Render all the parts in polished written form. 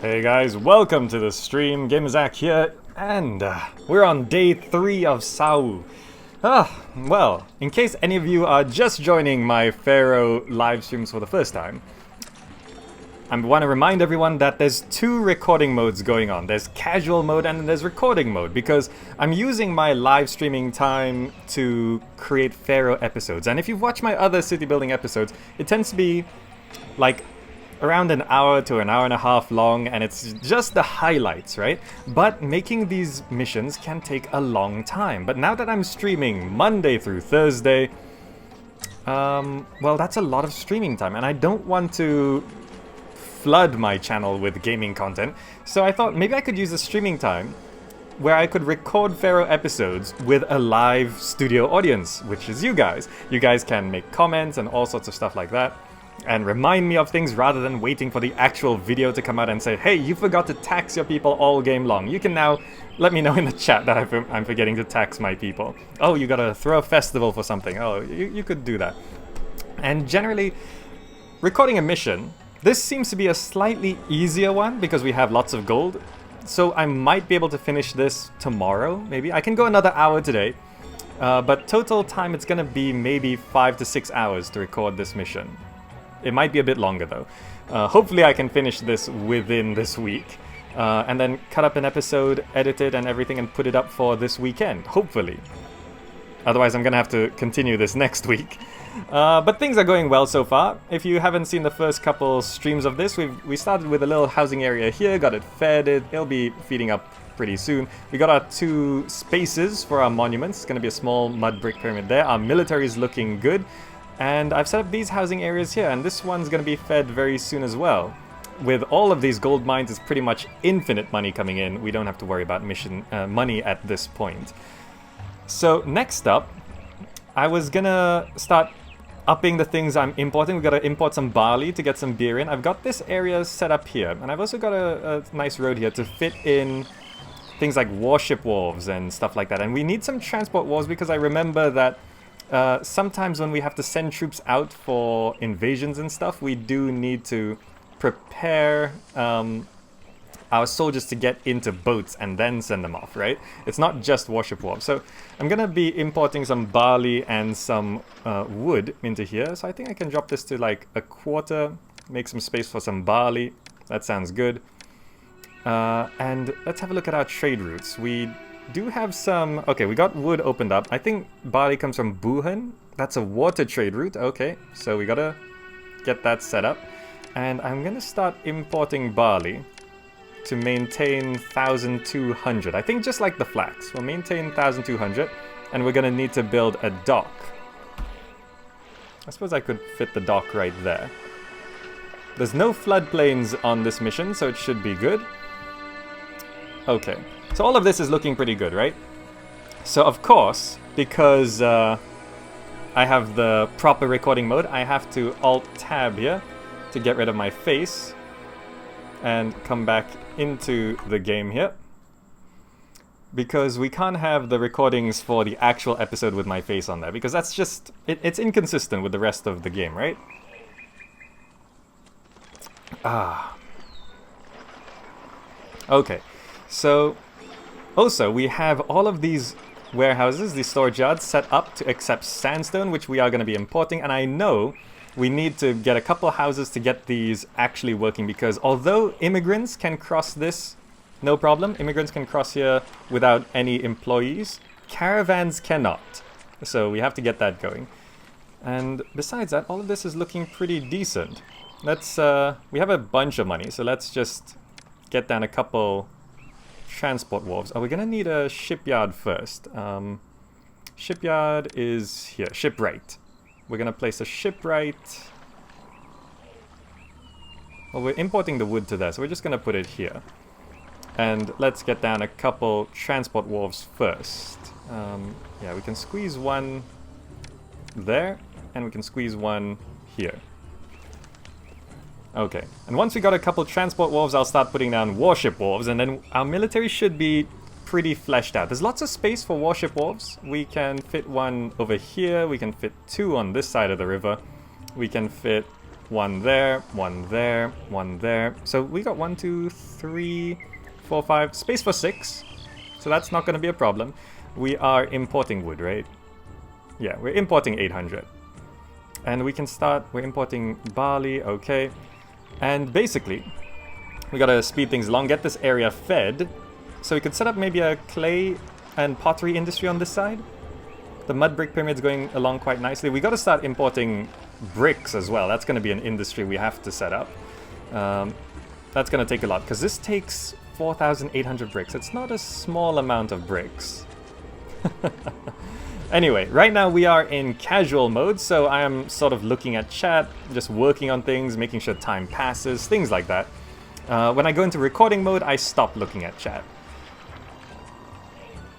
Hey guys, welcome to the stream. GamerZach here, and we're on day 3 of Sawu. Well, in case any of you are just joining my Pharaoh live streams for the first time, I want to remind everyone that there's 2 recording modes going on. There's casual mode and there's recording mode, because I'm using my live streaming time to create Pharaoh episodes. And if you've watched my other city building episodes, it tends to be like around an hour to an hour and a half long, and it's just the highlights, right? But making these missions can take a long time. But now that I'm streaming Monday through Thursday, well, that's a lot of streaming time, and I don't want to flood my channel with gaming content. So I thought maybe I could use the streaming time where I could record Pharaoh episodes with a live studio audience, which is you guys. You guys can make comments and all sorts of stuff like that, and remind me of things rather than waiting for the actual video to come out and say, hey, you forgot to tax your people all game long. You can now let me know in the chat that I'm forgetting to tax my people. Oh, you gotta throw a festival for something. Oh, you could do that. And generally, recording a mission, this seems to be a slightly easier one because we have lots of gold. So I might be able to finish this tomorrow, maybe. I can go another hour today. But total time, it's gonna be maybe 5 to 6 hours to record this mission. It might be a bit longer though. Hopefully I can finish this within this week. And then cut up an episode, edit it and everything, and put it up for this weekend. Hopefully. Otherwise I'm gonna have to continue this next week. But things are going well so far. If you haven't seen the first couple streams of this, we started with a little housing area here, got it fed. It'll be feeding up pretty soon. We got our 2 spaces for our monuments. It's gonna be a small mud brick pyramid there. Our military is looking good. And I've set up these housing areas here, and this one's going to be fed very soon as well. With all of these gold mines, it's pretty much infinite money coming in. We don't have to worry about mission money at this point. So next up, I was going to start upping the things I'm importing. We've got to import some barley to get some beer in. I've got this area set up here, and I've also got a nice road here to fit in things like warship wharves and stuff like that. And we need some transport wharves because I remember that sometimes when we have to send troops out for invasions and stuff, we do need to prepare our soldiers to get into boats and then send them off, right? It's not just warship wharves. So I'm going to be importing some barley and some wood into here. So I think I can drop this to like a quarter, make some space for some barley. That sounds good. And let's have a look at our trade routes. We do have some... Okay, we got wood opened up. I think barley comes from Buhan. That's a water trade route. Okay, so we gotta get that set up. And I'm gonna start importing barley to maintain 1,200. I think just like the flax. We'll maintain 1,200. And we're gonna need to build a dock. I suppose I could fit the dock right there. There's no floodplains on this mission, so it should be good. Okay. So all of this is looking pretty good, right? So of course, because I have the proper recording mode, I have to Alt-Tab here to get rid of my face and come back into the game here. Because we can't have the recordings for the actual episode with my face on there, because that's just... it's inconsistent with the rest of the game, right? Okay, so... Also, we have all of these warehouses, these storage yards, set up to accept sandstone, which we are going to be importing. And I know we need to get a couple houses to get these actually working, because although immigrants can cross this, no problem. Immigrants can cross here without any employees. Caravans cannot. So we have to get that going. And besides that, all of this is looking pretty decent. Let's, we have a bunch of money, so let's just get down a couple... transport wharves. Oh, we're gonna need a shipyard first. Shipyard is here. Shipwright. We're gonna place a shipwright. Well, we're importing the wood to there, so we're just gonna put it here. And let's get down a couple transport wharves first. Yeah, we can squeeze one there, and we can squeeze one here. Okay, and once we got a couple transport wharves, I'll start putting down warship wharves, and then our military should be pretty fleshed out. There's lots of space for warship wharves. We can fit one over here, we can fit 2 on this side of the river. We can fit One there, one there, one there. So we got 1, 2, 3, 4, 5. Space for 6. So that's not going to be a problem. We are importing wood, right? Yeah, we're importing 800. And we can start, we're importing barley, okay. And basically, we gotta speed things along, get this area fed. So we could set up maybe a clay and pottery industry on this side. The mud brick pyramid's going along quite nicely. We gotta start importing bricks as well. That's gonna be an industry we have to set up. That's gonna take a lot, because this takes 4,800 bricks. It's not a small amount of bricks. Anyway, right now we are in casual mode, so I am sort of looking at chat, just working on things, making sure time passes, things like that. When I go into recording mode, I stop looking at chat.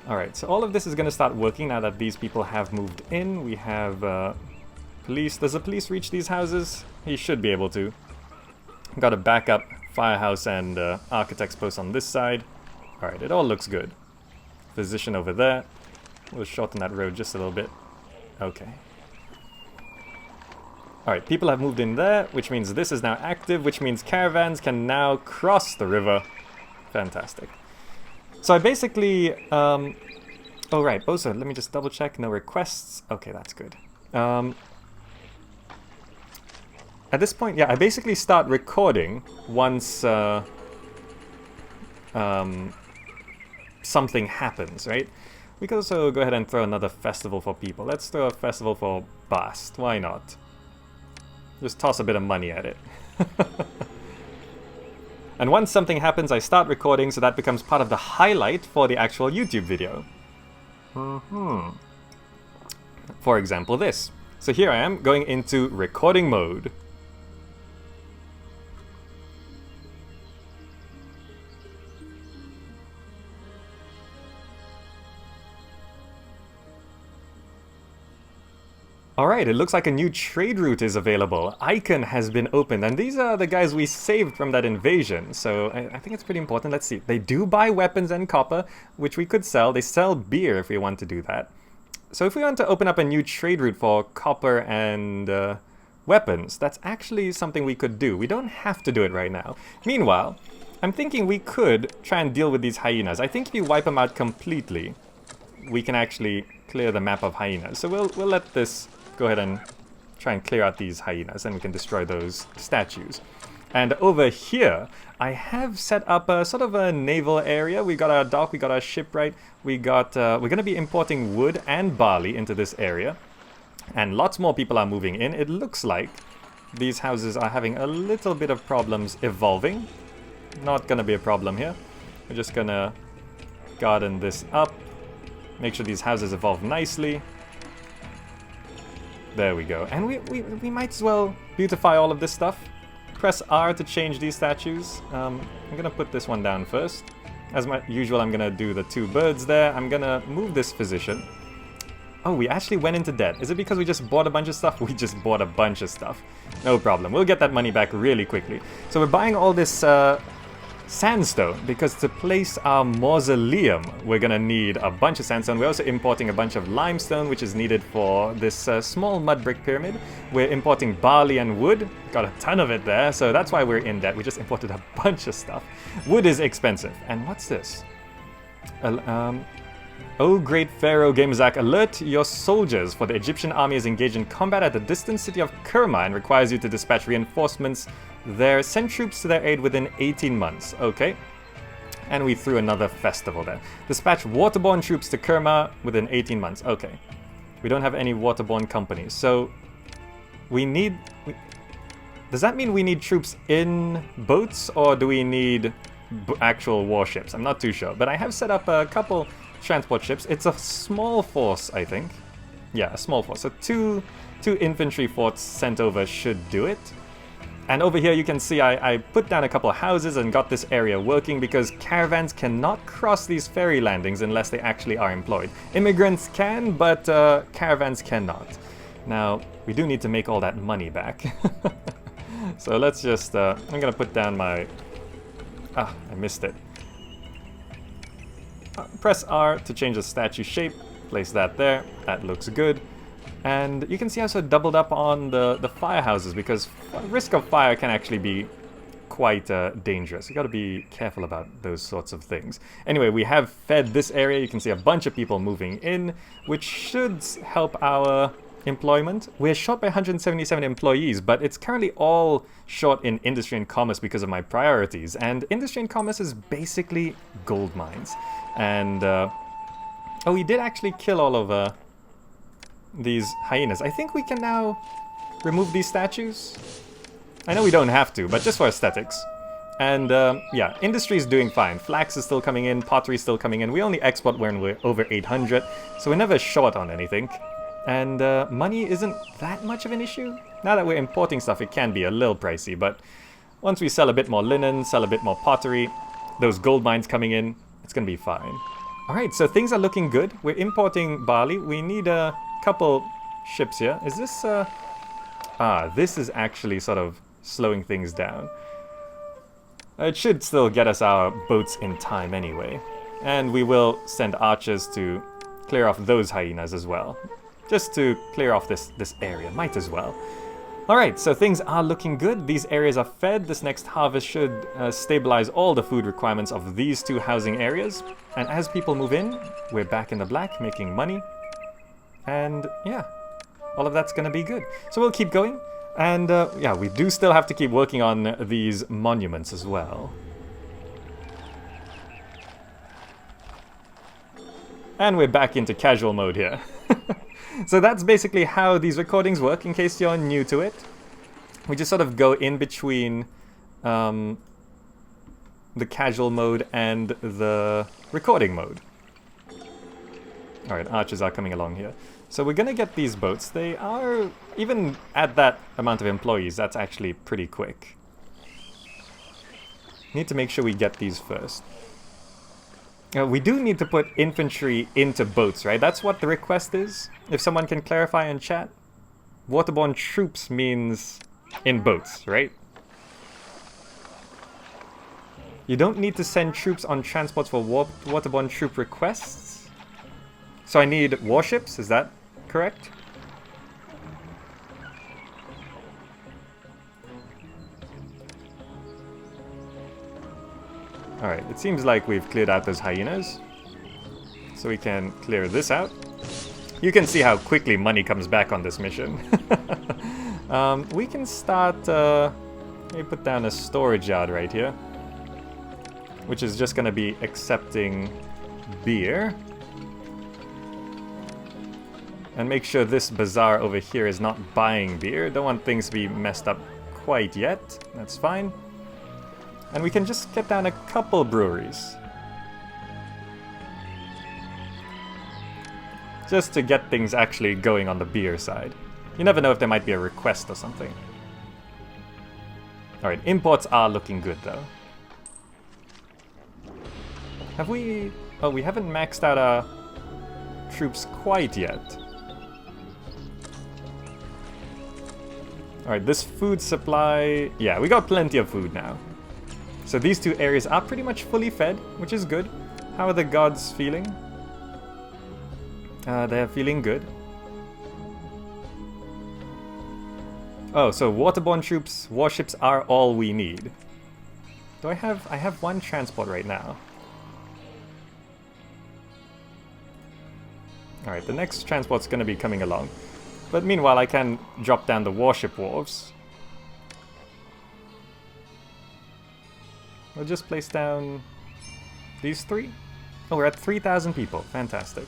Alright, so all of this is going to start working now that these people have moved in. We have police. Does the police reach these houses? He should be able to. Got a backup firehouse and architect's post on this side. Alright, it all looks good. Physician over there. We'll shorten that road just a little bit. Okay. Alright, people have moved in there, which means this is now active, which means caravans can now cross the river. Fantastic. So I basically... oh, right. Also, let me just double check. No requests. Okay, that's good. At this point, yeah, I basically start recording once something happens, right? We could also go ahead and throw another festival for people. Let's throw a festival for Bast. Why not? Just toss a bit of money at it. And once something happens, I start recording, so that becomes part of the highlight for the actual YouTube video. For example, this. So here I am, going into recording mode. Alright, it looks like a new trade route is available. Icon has been opened, and these are the guys we saved from that invasion, so I think it's pretty important. Let's see. They do buy weapons and copper, which we could sell. They sell beer if we want to do that. So if we want to open up a new trade route for copper and weapons, that's actually something we could do. We don't have to do it right now. Meanwhile, I'm thinking we could try and deal with these hyenas. I think if you wipe them out completely, we can actually clear the map of hyenas. So we'll let this... go ahead and try and clear out these hyenas, and we can destroy those statues. And over here, I have set up a sort of a naval area. We got our dock, we got our shipwright, we got, we're going to be importing wood and barley into this area. And lots more people are moving in. It looks like these houses are having a little bit of problems evolving. Not going to be a problem here. We're just going to garden this up. Make sure these houses evolve nicely. There we go. And we might as well beautify all of this stuff. Press R to change these statues. I'm going to put this one down first. As usual, I'm going to do the two birds there. I'm going to move this physician. Oh, we actually went into debt. Is it because we just bought a bunch of stuff? We just bought a bunch of stuff. No problem. We'll get that money back really quickly. So we're buying all this sandstone, because to place our mausoleum, we're going to need a bunch of sandstone. We're also importing a bunch of limestone, which is needed for this small mud brick pyramid. We're importing barley and wood. Got a ton of it there, so that's why we're in debt. We just imported a bunch of stuff. Wood is expensive. And what's this? Oh, great Pharaoh, Gamezak, alert your soldiers, for the Egyptian army is engaged in combat at the distant city of Kerma and requires you to dispatch reinforcements there. Send troops to their aid within 18 months. Okay. And we threw another festival there. Dispatch waterborne troops to Kerma within 18 months. Okay. We don't have any waterborne companies. So we need... Does that mean we need troops in boats, or do we need actual warships? I'm not too sure. But I have set up a couple transport ships. It's a small force, I think. Yeah, a small force. So two infantry forts sent over should do it. And over here you can see I put down a couple of houses and got this area working, because caravans cannot cross these ferry landings unless they actually are employed. Immigrants can, but caravans cannot. Now, we do need to make all that money back. So let's just... I'm going to put down my... Ah, I missed it. Press R to change the statue shape. Place that there. That looks good. And you can see I also doubled up on the firehouses, because risk of fire can actually be quite dangerous. You got to be careful about those sorts of things. Anyway, we have fed this area. You can see a bunch of people moving in, which should help our employment. We're short by 177 employees, but it's currently all short in industry and commerce because of my priorities. And industry and commerce is basically gold mines. And oh, we did actually kill all of these hyenas. I think we can now remove these statues. I know we don't have to, but just for aesthetics. And yeah, industry is doing fine. Flax is still coming in, pottery is still coming in. We only export when we're over 800, so we're never short on anything. And money isn't that much of an issue. Now that we're importing stuff, it can be a little pricey, but once we sell a bit more linen, sell a bit more pottery, those gold mines coming in, it's gonna be fine. Alright, so things are looking good. We're importing barley. We need a couple ships here. Is this this is actually sort of slowing things down. It should still get us our boats in time anyway. And we will send archers to clear off those hyenas as well. Just to clear off this area. Might as well. Alright, so things are looking good. These areas are fed. This next harvest should stabilize all the food requirements of these two housing areas. And as people move in, we're back in the black, making money. And yeah, all of that's gonna be good. So we'll keep going. And yeah, we do still have to keep working on these monuments as well. And we're back into casual mode here. So that's basically how these recordings work, in case you're new to it. We just sort of go in between the casual mode and the recording mode. Alright, archers are coming along here. So we're gonna get these boats. They are, even at that amount of employees, that's actually pretty quick. Need to make sure we get these first. We do need to put infantry into boats, right? That's what the request is. If someone can clarify in chat. Waterborne troops means in boats, right? You don't need to send troops on transports for waterborne troop requests. So I need warships, is that correct? Alright, it seems like we've cleared out those hyenas. So we can clear this out. You can see how quickly money comes back on this mission. We can start, maybe put down a storage yard right here. Which is just going to be accepting beer. And make sure this bazaar over here is not buying beer. Don't want things to be messed up quite yet. That's fine. And we can just get down a couple breweries. Just to get things actually going on the beer side. You never know if there might be a request or something. Alright, imports are looking good though. Have we... Oh, we haven't maxed out our troops quite yet. Alright, this food supply... Yeah, we got plenty of food now. So these two areas are pretty much fully fed, which is good. How are the gods feeling? They're feeling good. Oh, so waterborne troops, warships are all we need. Do I have one transport right now. Alright, the next transport's gonna be coming along. But meanwhile, I can drop down the warship wharves. We'll just place down these three. Oh, we're at 3,000 people. Fantastic.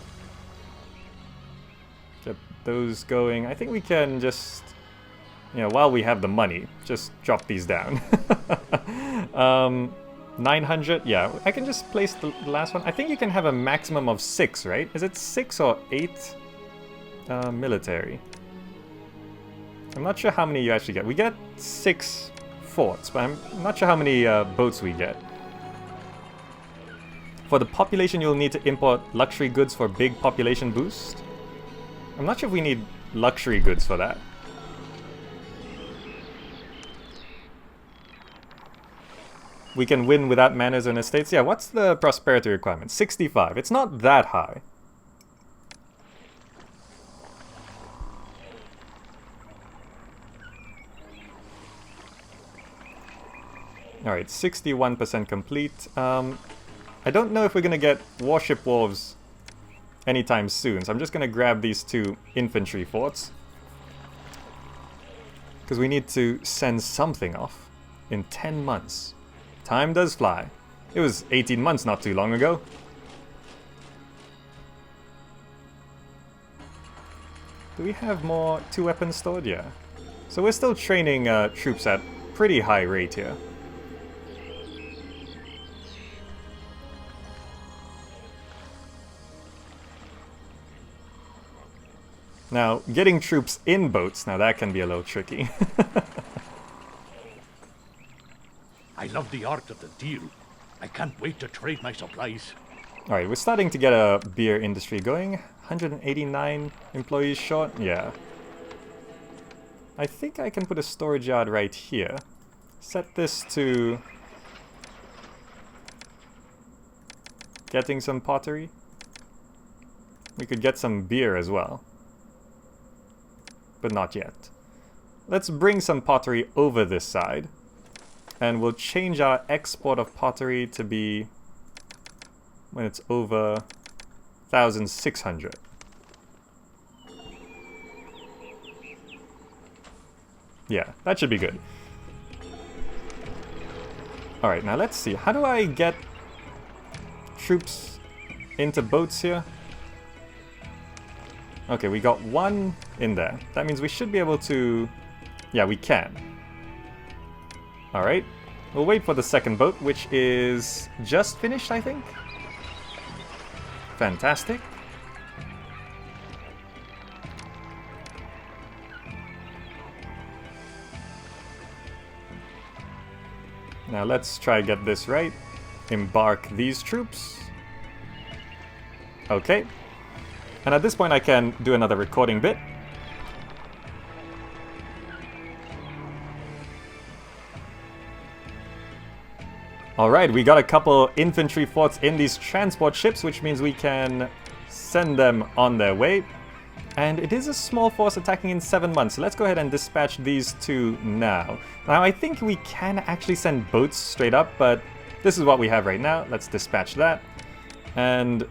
Get those going. I think we can just, you know, while we have the money, just drop these down. 900, yeah. I can just place the last one. I think you can have a maximum of 6, right? Is it 6 or 8 military? I'm not sure how many you actually get. We get 6 forts, but I'm not sure how many boats we get. For the population, you'll need to import luxury goods for big population boost. I'm not sure if we need luxury goods for that. We can win without manors and estates. Yeah, what's the prosperity requirement? 65. It's not that high. Alright, 61% complete. I don't know if we're gonna get warship wharves anytime soon, so I'm just gonna grab these 2 infantry forts. Because we need to send something off in 10 months. Time does fly. It was 18 months not too long ago. Do we have more 2 weapons stored? Yeah. So we're still training troops at pretty high rate here. Now, getting troops in boats, now that can be a little tricky. I love the art of the deal. I can't wait to trade my supplies. Alright, we're starting to get a beer industry going. 189 employees short? Yeah. I think I can put a storage yard right here. Set this to... getting some pottery. We could get some beer as well. But not yet. Let's bring some pottery over this side. And we'll change our export of pottery to be when it's over 1,600. Yeah, that should be good. Alright, now let's see. How do I get troops into boats here? Okay, we got 1 in there. That means we should be able to... Yeah, we can. Alright. We'll wait for the second boat, which is just finished, I think. Fantastic. Now let's try get this right. Embark these troops. Okay. And at this point I can do another recording bit. Alright, we got a couple infantry forts in these transport ships, which means we can send them on their way. And it is a small force attacking in 7 months, so let's go ahead and dispatch these 2 now. Now I think we can actually send boats straight up, but this is what we have right now. Let's dispatch that. And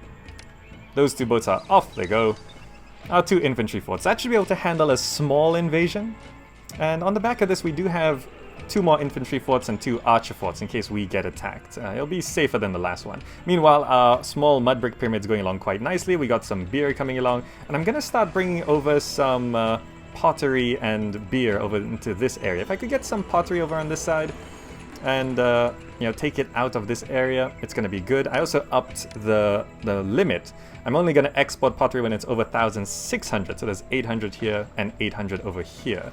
those 2 boats are off they go. Our 2 infantry forts. That should be able to handle a small invasion. And on the back of this we do have 2 more infantry forts and 2 archer forts in case we get attacked. It'll be safer than the last one. Meanwhile, our small mud brick pyramid's going along quite nicely. We got some beer coming along. And I'm gonna start bringing over some pottery and beer over into this area. If I could get some pottery over on this side and you know, take it out of this area, it's gonna be good. I also upped the limit. I'm only gonna export pottery when it's over 1,600, so there's 800 here and 800 over here.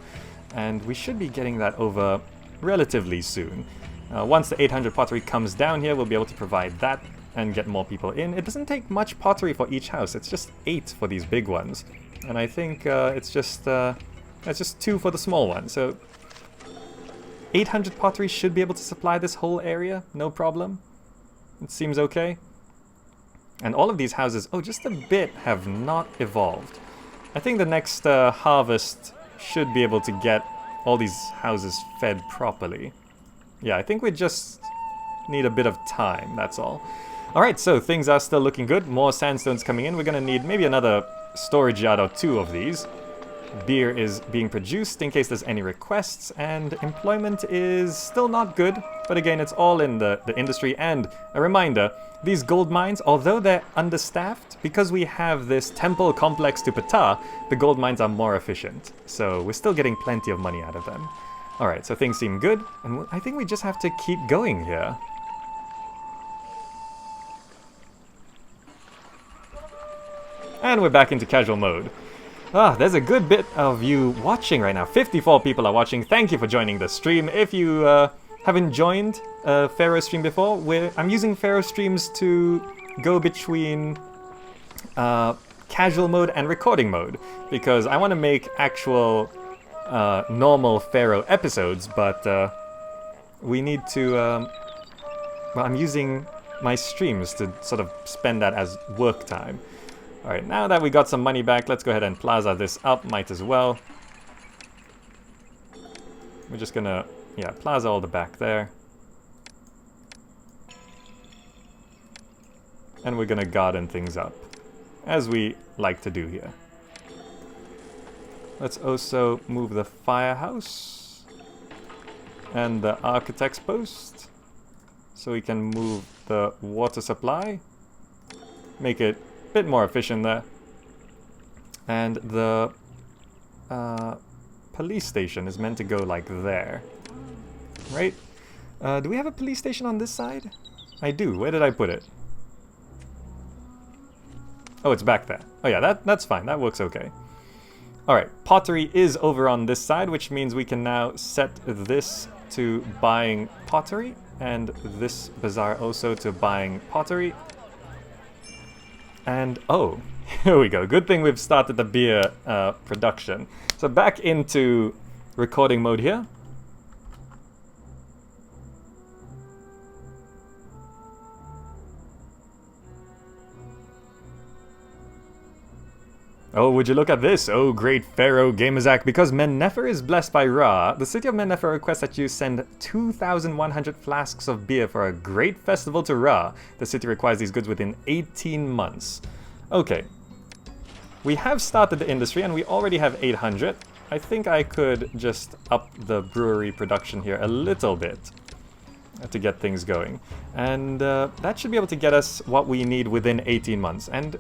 And we should be getting that over relatively soon. Once the 800 pottery comes down here, we'll be able to provide that and get more people in. It doesn't take much pottery for each house, it's just 8 for these big ones. And I think it's just 2 for the small one, so 800 pottery should be able to supply this whole area, no problem. It seems okay. And all of these houses, oh, just a bit, have not evolved. I think the next harvest should be able to get all these houses fed properly. Yeah, I think we just need a bit of time, that's all. Alright, so things are still looking good. More sandstones coming in. We're gonna need maybe another storage yard or 2 of these. Beer is being produced in case there's any requests, and employment is still not good, but again, it's all in the industry. And a reminder, these gold mines, although they're understaffed, because we have this temple complex to Ptah, the gold mines are more efficient. So we're still getting plenty of money out of them. Alright, so things seem good, and I think we just have to keep going here. And we're back into casual mode. There's a good bit of you watching right now. 54 people are watching. Thank you for joining the stream. If you haven't joined Pharaoh stream before, I'm using Pharaoh streams to go between casual mode and recording mode, because I want to make actual normal Pharaoh episodes, but we need to... well, I'm using my streams to sort of spend that as work time. Alright, now that we got some money back, let's go ahead and plaza this up, might as well. We're just gonna, yeah, plaza all the back there. and we're gonna garden things up, as we like to do here. Let's also move the firehouse and the architect's post, so we can move the water supply, make it a bit more efficient there. And the police station is meant to go like there, right? Do we have a police station on this side? I do. Where did I put it? Oh, it's back there. Oh yeah, that's fine. That works okay. Alright, pottery is over on this side, which means we can now set this to buying pottery, and this bazaar also to buying pottery. And, oh, here we go. Good thing we've started the beer production. So back into recording mode here. Oh, would you look at this? Oh, great Pharaoh Gamazak. Because Men-Nefer is blessed by Ra, the city of Men-Nefer requests that you send 2,100 flasks of beer for a great festival to Ra. The city requires these goods within 18 months. Okay. We have started the industry and we already have 800. I think I could just up the brewery production here a little bit to get things going. And that should be able to get us what we need within 18 months. And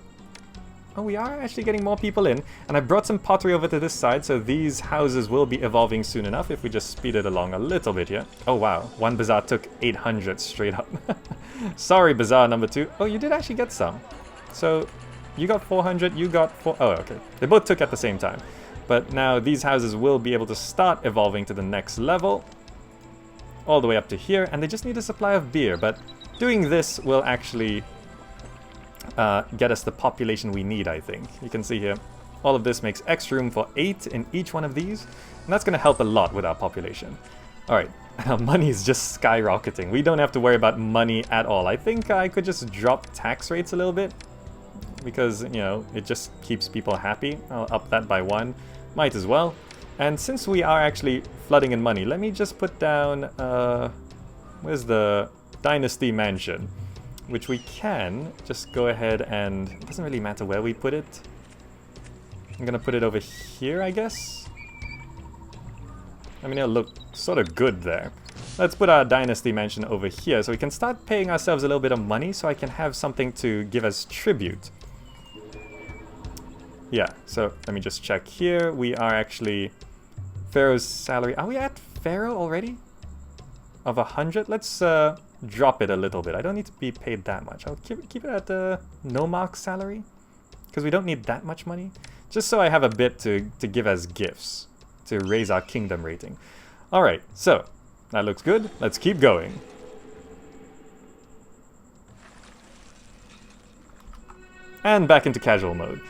oh, we are actually getting more people in. And I brought some pottery over to this side, so these houses will be evolving soon enough if we just speed it along a little bit here. Oh, wow. One bazaar took 800 straight up. Sorry, bazaar number 2. Oh, you did actually get some. So, you got 400, you got 4... Oh, okay. They both took at the same time. But now these houses will be able to start evolving to the next level. All the way up to here. And they just need a supply of beer. But doing this will actually... get us the population we need, I think. You can see here, all of this makes extra room for 8 in each one of these, and that's going to help a lot with our population. Alright, money is just skyrocketing. We don't have to worry about money at all. I think I could just drop tax rates a little bit, because, you know, it just keeps people happy. I'll up that by 1. Might as well. And since we are actually flooding in money, let me just put down, where's the Dynasty Mansion? Which we can just go ahead and... It doesn't really matter where we put it. I'm gonna put it over here, I guess. I mean, it'll look sort of good there. Let's put our Dynasty Mansion over here so we can start paying ourselves a little bit of money so I can have something to give as tribute. Yeah, so let me just check here. We are actually... Pharaoh's salary... Are we at Pharaoh already? Of 100? Let's drop it a little bit. I don't need to be paid that much. I'll keep it at Nomarch's salary. Because we don't need that much money. Just so I have a bit to give as gifts. To raise our kingdom rating. Alright, so... That looks good. Let's keep going. And back into casual mode.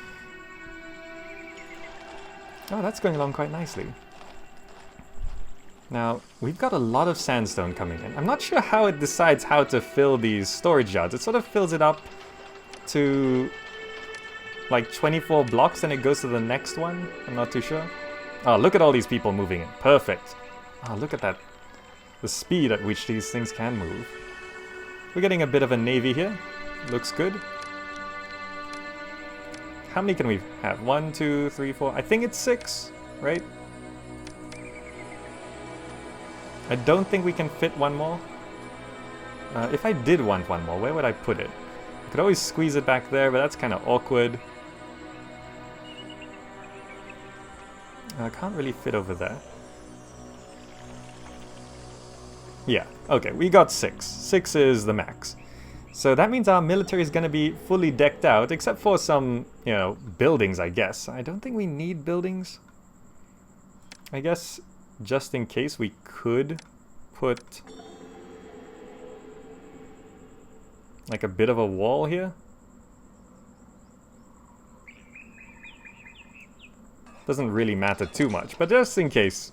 Oh, that's going along quite nicely. Now, we've got a lot of sandstone coming in. I'm not sure how it decides how to fill these storage yards. It sort of fills it up to like 24 blocks and it goes to the next one. I'm not too sure. Oh, look at all these people moving in. Perfect. Oh, look at that. The speed at which these things can move. We're getting a bit of a navy here. Looks good. How many can we have? 1, 2, 3, 4. I think it's 6, right? I don't think we can fit one more. If I did want one more, where would I put it? I could always squeeze it back there, but that's kind of awkward. I can't really fit over there. Yeah, okay, we got 6. 6 is the max. So that means our military is going to be fully decked out, except for some, you know, buildings, I guess. I don't think we need buildings. I guess, just in case, we could put like a bit of a wall here. Doesn't really matter too much, but just in case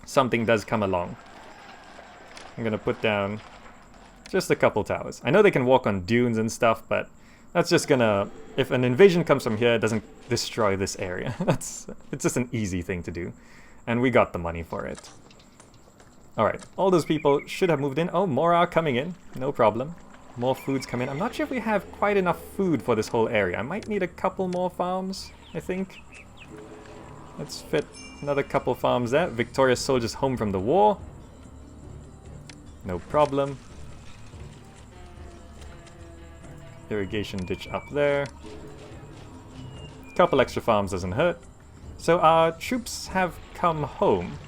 something does come along. I'm gonna put down just a couple towers. I know they can walk on dunes and stuff, but that's just gonna... If an invasion comes from here, it doesn't destroy this area. It's just an easy thing to do. And we got the money for it. Alright, all those people should have moved in. Oh, more are coming in. No problem. more foods come in. I'm not sure if we have quite enough food for this whole area. I might need a couple more farms, I think. Let's fit another couple farms there. Victorious soldiers home from the war. No problem. Irrigation ditch up there. Couple extra farms doesn't hurt. So our troops have come home.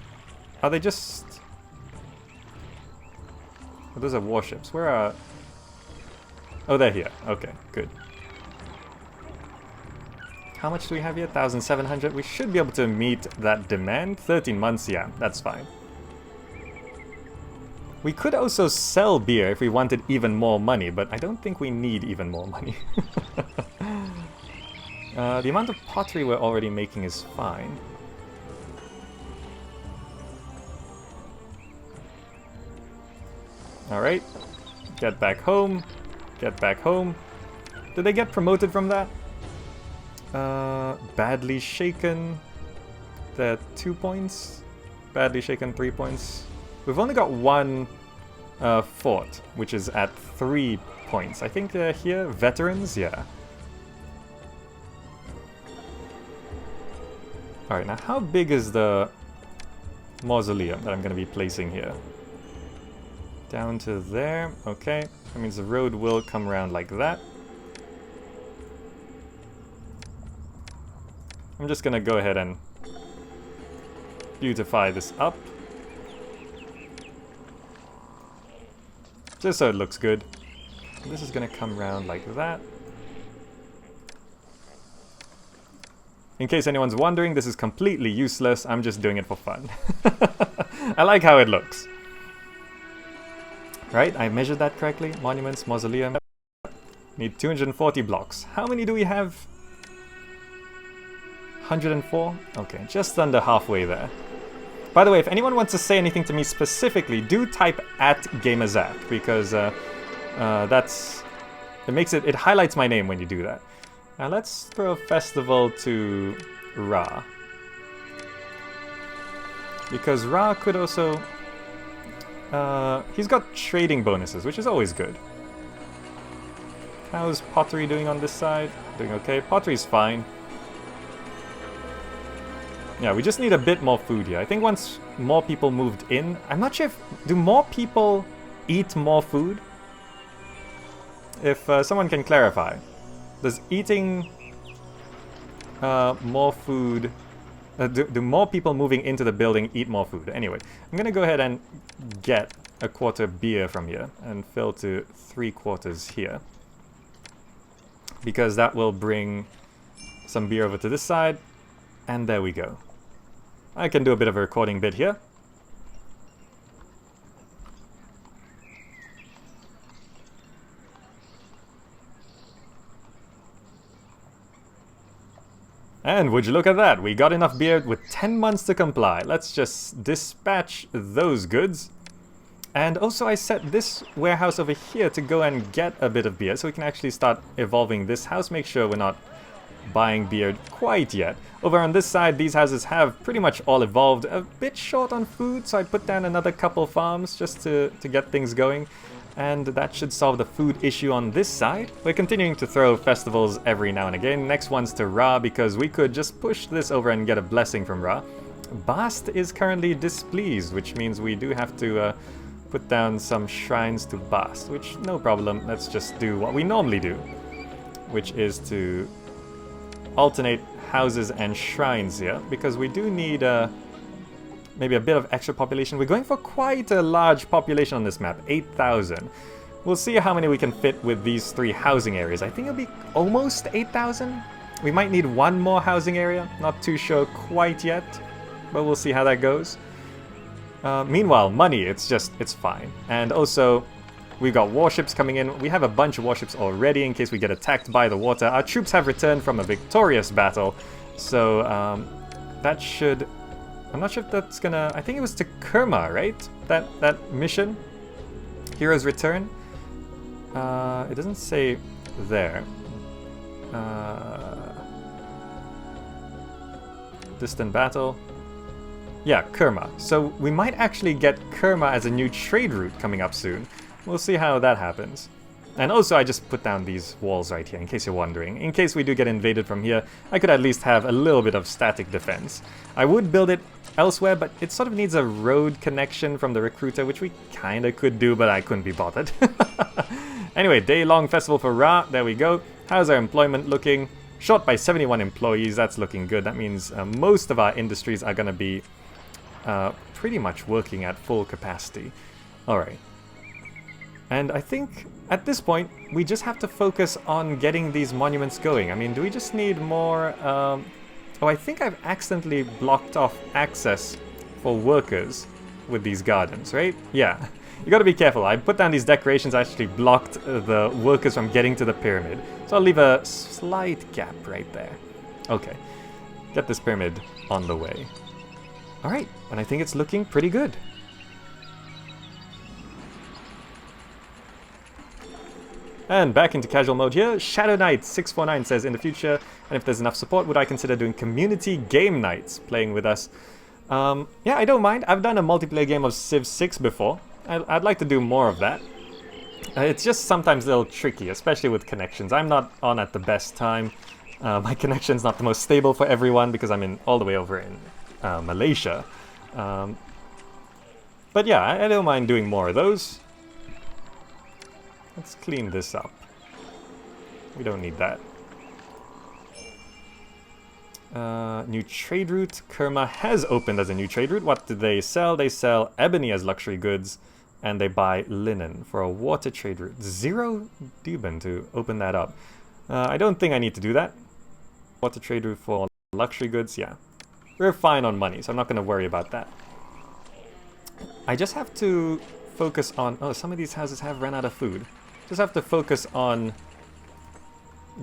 Are they just... Oh, those are warships. Where are... Oh, they're here. Okay, good. How much do we have here? 1,700. We should be able to meet that demand. 13 months, yeah, that's fine. We could also sell beer if we wanted even more money, but I don't think we need even more money. The amount of pottery we're already making is fine. Alright. Get back home. Get back home. Did they get promoted from that? Badly shaken. They're 2 points. Badly shaken, 3 points. We've only got one fort, which is at 3 points. I think they're here. Veterans, yeah. Alright, now how big is the mausoleum that I'm going to be placing here? Down to there. Okay, that means the road will come around like that. I'm just going to go ahead and beautify this up. Just so it looks good. This is going to come around like that. In case anyone's wondering, this is completely useless. I'm just doing it for fun. I like how it looks. Right, I measured that correctly. Monuments, mausoleum. Need 240 blocks. How many do we have? 104? Okay, just under halfway there. By the way, if anyone wants to say anything to me specifically, do type @GamerZach, because that's... It highlights my name when you do that. Now let's throw a festival to Ra. Because Ra could also... he's got trading bonuses, which is always good. How's pottery doing on this side? Doing okay. Pottery's fine. Yeah, we just need a bit more food here. I think once more people moved in... I'm not sure if... Do more people eat more food? If someone can clarify. Does eating more food... do more people moving into the building eat more food? Anyway, I'm going to go ahead and get a quarter beer from here and fill to 3/4 here. Because that will bring some beer over to this side. And there we go. I can do a bit of a recording bit here. And would you look at that, we got enough beer with 10 months to comply. Let's just dispatch those goods. And also I set this warehouse over here to go and get a bit of beer, so we can actually start evolving this house. Make sure we're not buying beer quite yet. Over on this side, these houses have pretty much all evolved. A bit short on food, so I put down another couple farms just to get things going. And that should solve the food issue on this side. We're continuing to throw festivals every now and again. Next one's to Ra, because we could just push this over and get a blessing from Ra. Bast is currently displeased, which means we do have to put down some shrines to Bast, which, no problem. Let's just do what we normally do, which is to alternate houses and shrines here, because we do need maybe a bit of extra population. We're going for quite a large population on this map, 8,000. We'll see how many we can fit with these 3 housing areas. I think it'll be almost 8,000. We might need one more housing area. Not too sure quite yet, but we'll see how that goes. Meanwhile, money, it's fine. And also, we've got warships coming in. We have a bunch of warships already in case we get attacked by the water. Our troops have returned from a victorious battle, so that should... I'm not sure if that's gonna... I think it was to Kerma, right? That mission? Hero's Return? It doesn't say there. Distant Battle. Yeah, Kerma. So we might actually get Kerma as a new trade route coming up soon. We'll see how that happens. And also I just put down these walls right here, in case you're wondering. In case we do get invaded from here, I could at least have a little bit of static defense. I would build it elsewhere, but it sort of needs a road connection from the recruiter, which we kinda could do, but I couldn't be bothered. Anyway, day-long festival for Ra, there we go. How's our employment looking? Short by 71 employees, that's looking good. That means most of our industries are gonna be pretty much working at full capacity. Alright. And I think, at this point, we just have to focus on getting these monuments going. I mean, do we just need more... Oh, I think I've accidentally blocked off access for workers with these gardens, right? Yeah. You gotta be careful. I put down these decorations, I actually blocked the workers from getting to the pyramid. So I'll leave a slight gap right there. Okay. Get this pyramid on the way. Alright, and I think it's looking pretty good. And back into casual mode here. Shadow Knight 649 says, in the future, and if there's enough support, would I consider doing community game nights, playing with us? Yeah, I don't mind. I've done a multiplayer game of Civ 6 before. I'd like to do more of that. It's just sometimes a little tricky, especially with connections. I'm not on at the best time. My connection's not the most stable for everyone because I'm all the way over in Malaysia. But yeah, I don't mind doing more of those. Let's clean this up. We don't need that. New trade route. Kerma has opened as a new trade route. What do they sell? They sell ebony as luxury goods, and they buy linen for a water trade route. 0 Duban to open that up. I don't think I need to do that. Water trade route for luxury goods, yeah. We're fine on money, so I'm not going to worry about that. I just have to focus on... Oh, some of these houses have run out of food. Just have to focus on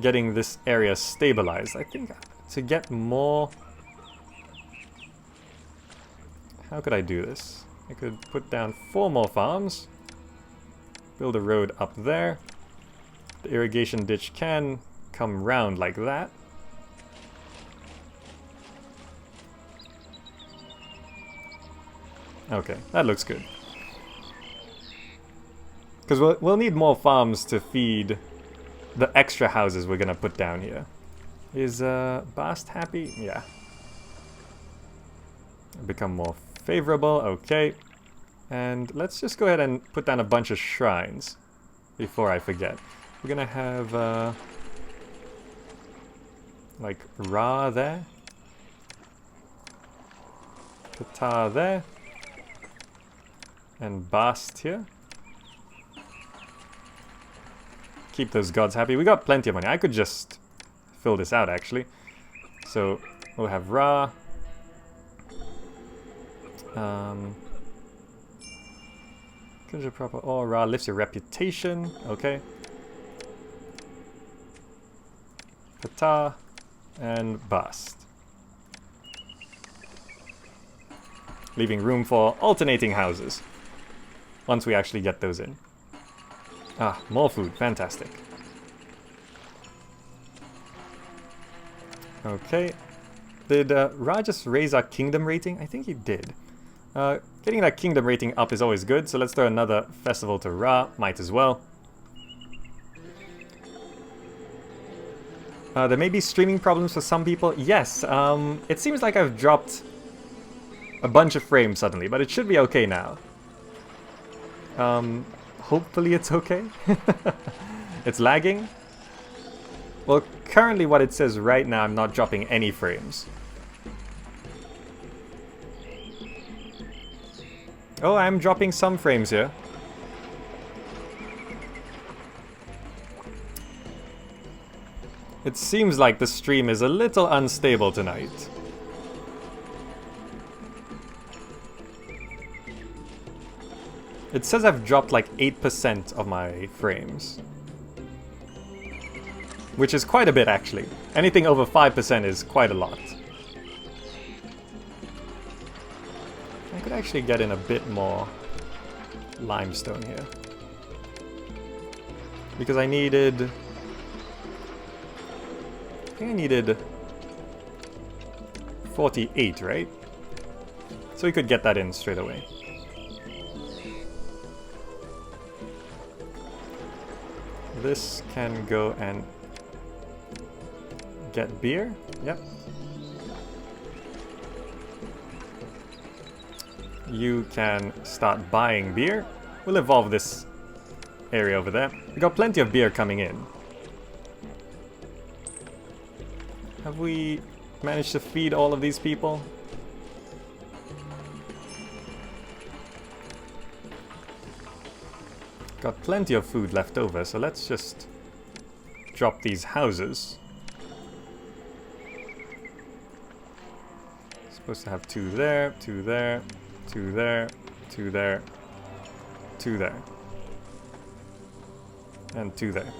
getting this area stabilized. I think to get more... How could I do this? I could put down 4 more farms. Build a road up there. The irrigation ditch can come round like that. Okay, that looks good. Because we'll need more farms to feed the extra houses we're gonna put down here. Is Bast happy? Yeah. Become more favorable, okay. And let's just go ahead and put down a bunch of shrines before I forget. We're gonna have like Ra there. Ptah there. And Bast here. Keep those gods happy. We got plenty of money. I could just fill this out, actually. So, we'll have Ra. Conjure proper ore. Ra lifts your reputation. Okay. Ptah. And Bast. Leaving room for alternating houses. Once we actually get those in. Ah, more food. Fantastic. Okay. Did Ra just raise our kingdom rating? I think he did. Getting that kingdom rating up is always good, so let's throw another festival to Ra. Might as well. There may be streaming problems for some people. Yes, it seems like I've dropped a bunch of frames suddenly, but it should be okay now. Hopefully it's okay. It's lagging. Well, currently what it says right now, I'm not dropping any frames. Oh, I'm dropping some frames here. It seems like the stream is a little unstable tonight. It says I've dropped like 8% of my frames. Which is quite a bit, actually. Anything over 5% is quite a lot. I could actually get in a bit more limestone here. Because I needed... I think I needed 48, right? So we could get that in straight away. This can go and get beer. Yep. You can start buying beer. We'll evolve this area over there. We got plenty of beer coming in. Have we managed to feed all of these people? Got plenty of food left over, so let's just drop these houses. Supposed to have 2 there, 2 there, 2 there, 2 there, 2 there, and 2 there.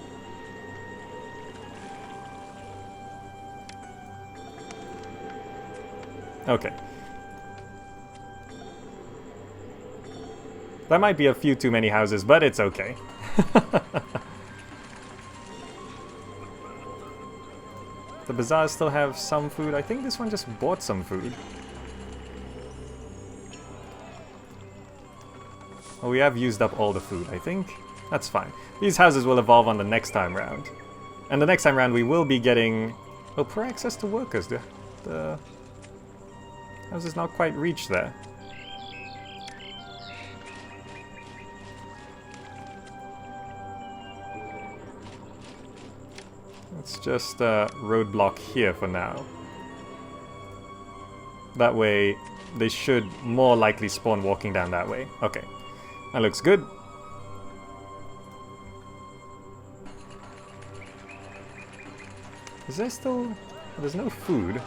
Okay. That might be a few too many houses, but it's okay. The bazaars still have some food. I think this one just bought some food. Oh, we have used up all the food, I think. That's fine. These houses will evolve on the next time round. And the next time round we will be getting... Oh, poor access to workers. The houses not quite reached there. Let's just roadblock here for now. That way, they should more likely spawn walking down that way. Okay, that looks good. Is there still... There's no food.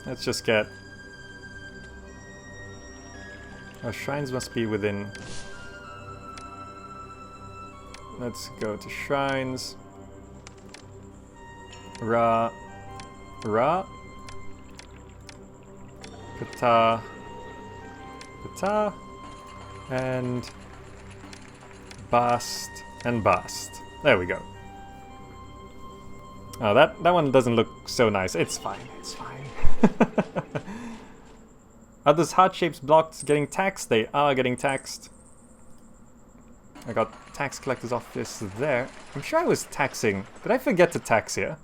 Let's just get... Our shrines must be within... Let's go to shrines. Ra. Ra. Pata. Pata. And... Bast. And Bast. There we go. Oh, that one doesn't look so nice. It's fine. It's fine. Are those heart-shaped blocks getting taxed? They are getting taxed. I got tax collector's office there. I'm sure I was taxing. Did I forget to tax here?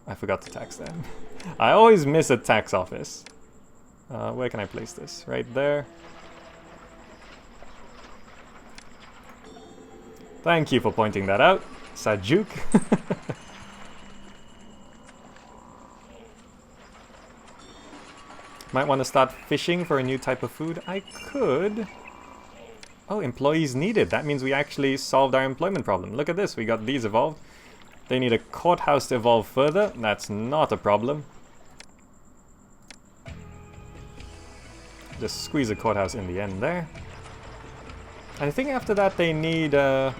I forgot to tax them. I always miss a tax office. Where can I place this? Right there. Thank you for pointing that out, Sajuk. Might want to start fishing for a new type of food. I could. Oh, employees needed. That means we actually solved our employment problem. Look at this. We got these evolved. They need a courthouse to evolve further. That's not a problem. Just squeeze a courthouse in the end there. I think after that they need... Oh,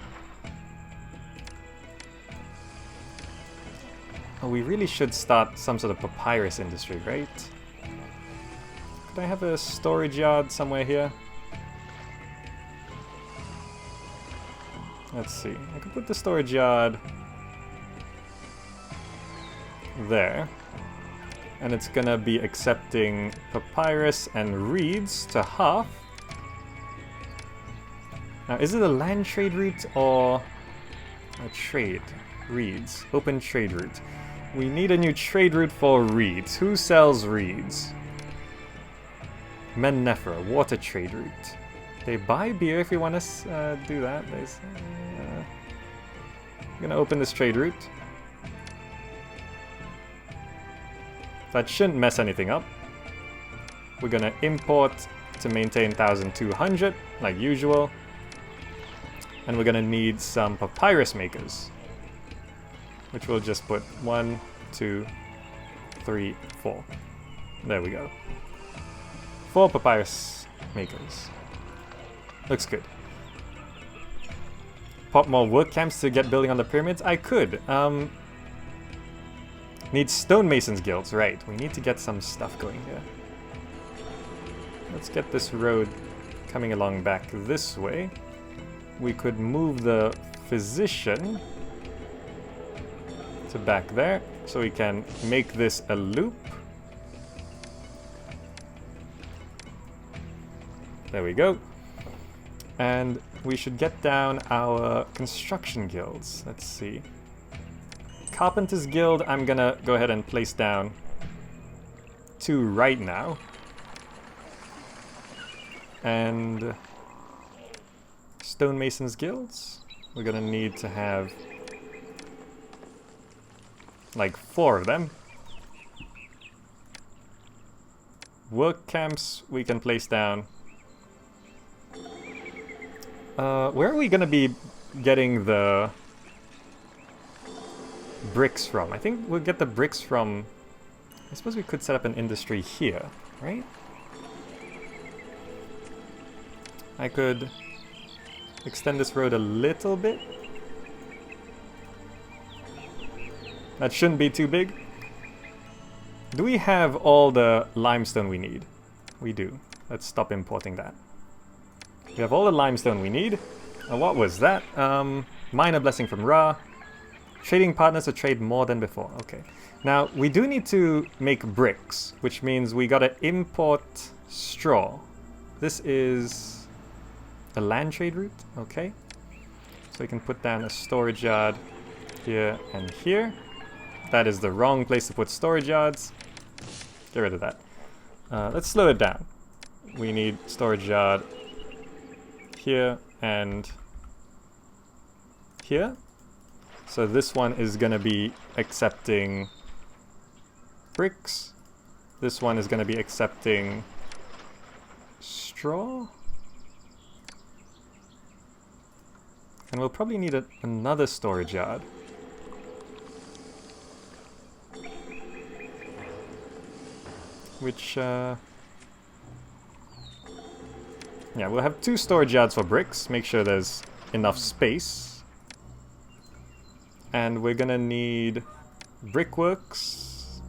we really should start some sort of papyrus industry, right? Could I have a storage yard somewhere here? Let's see. I could put the storage yard there. And it's gonna be accepting papyrus and reeds to half. Now, is it a land trade route or a trade? Reeds. Open trade route. We need a new trade route for reeds. Who sells reeds? Men-Nephra, water trade route. They buy beer if you want to do that. I'm gonna open this trade route. That shouldn't mess anything up. We're gonna import to maintain 1200, like usual. And we're gonna need some papyrus makers. Which we'll just put 1, 2, 3, 4. There we go. 4 papyrus makers. Looks good. Pop more work camps to get building on the pyramids? I could. Need stonemasons guilds, right. We need to get some stuff going here. Let's get this road coming along back this way. We could move the physician to back there, so we can make this a loop. There we go. And we should get down our construction guilds. Let's see. Carpenter's Guild, I'm gonna go ahead and place down 2 right now. And Stonemasons Guilds, we're gonna need to have like 4 of them. Work camps we can place down. Where are we gonna be getting the bricks from? I think we'll get the bricks from... I suppose we could set up an industry here, right? I could extend this road a little bit. That shouldn't be too big. Do we have all the limestone we need? We do. Let's stop importing that. We have all the limestone we need. What was that? Minor blessing from Ra. Trading partners to trade more than before. Okay. Now, we do need to make bricks, which means we gotta import straw. This is a land trade route. Okay. So we can put down a storage yard here and here. That is the wrong place to put storage yards. Get rid of that. Let's slow it down. We need storage yard here and here. So this one is going to be accepting bricks. This one is going to be accepting straw. And we'll probably need another storage yard. Which, yeah, we'll have 2 storage yards for bricks. Make sure there's enough space. And we're gonna need brickworks.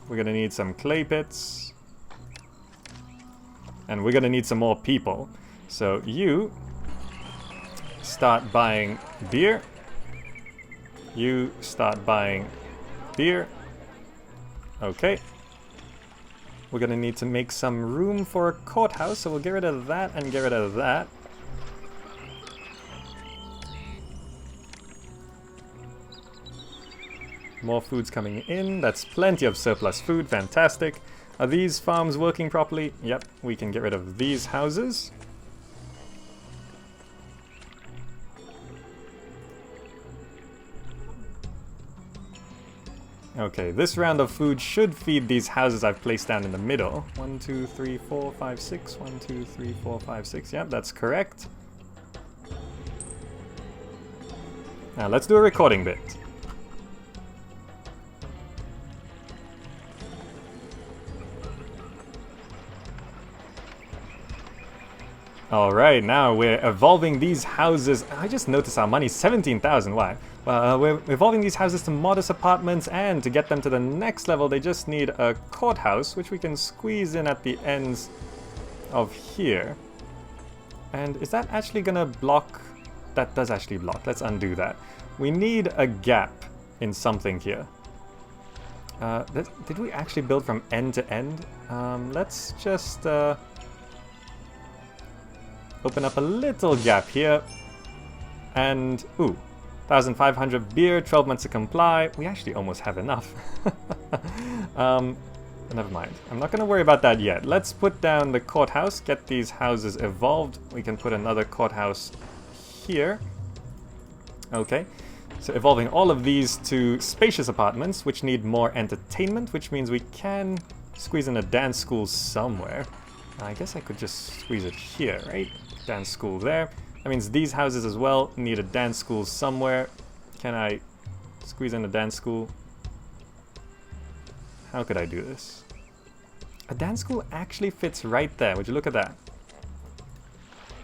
We're gonna need some clay pits. And we're gonna need some more people. So you start buying beer. You start buying beer. Okay. We're gonna need to make some room for a courthouse, so we'll get rid of that and get rid of that. More food's coming in. That's plenty of surplus food. Fantastic. Are these farms working properly? Yep, we can get rid of these houses. Okay, this round of food should feed these houses I've placed down in the middle. 1, 2, 3, 4, 5, 6. 1, 2, 3, 4, 5, 6. Yep, that's correct. Now let's do a recording bit. Alright, now we're evolving these houses. I just noticed our money's 17,000. Why? We're evolving these houses to modest apartments, and to get them to the next level, they just need a courthouse, which we can squeeze in at the ends of here. And is that actually gonna block? That does actually block. Let's undo that. We need a gap in something here. Did we actually build from end to end? Let's just... open up a little gap here. And, ooh, 1,500 beer, 12 months to comply. We actually almost have enough. Never mind. I'm not going to worry about that yet. Let's put down the courthouse, get these houses evolved. We can put another courthouse here. Okay. So evolving all of these to spacious apartments, which need more entertainment, which means we can squeeze in a dance school somewhere. I guess I could just squeeze it here, right? Dance school there. That means these houses as well need a dance school somewhere. Can I squeeze in a dance school? How could I do this? A dance school actually fits right there. Would you look at that?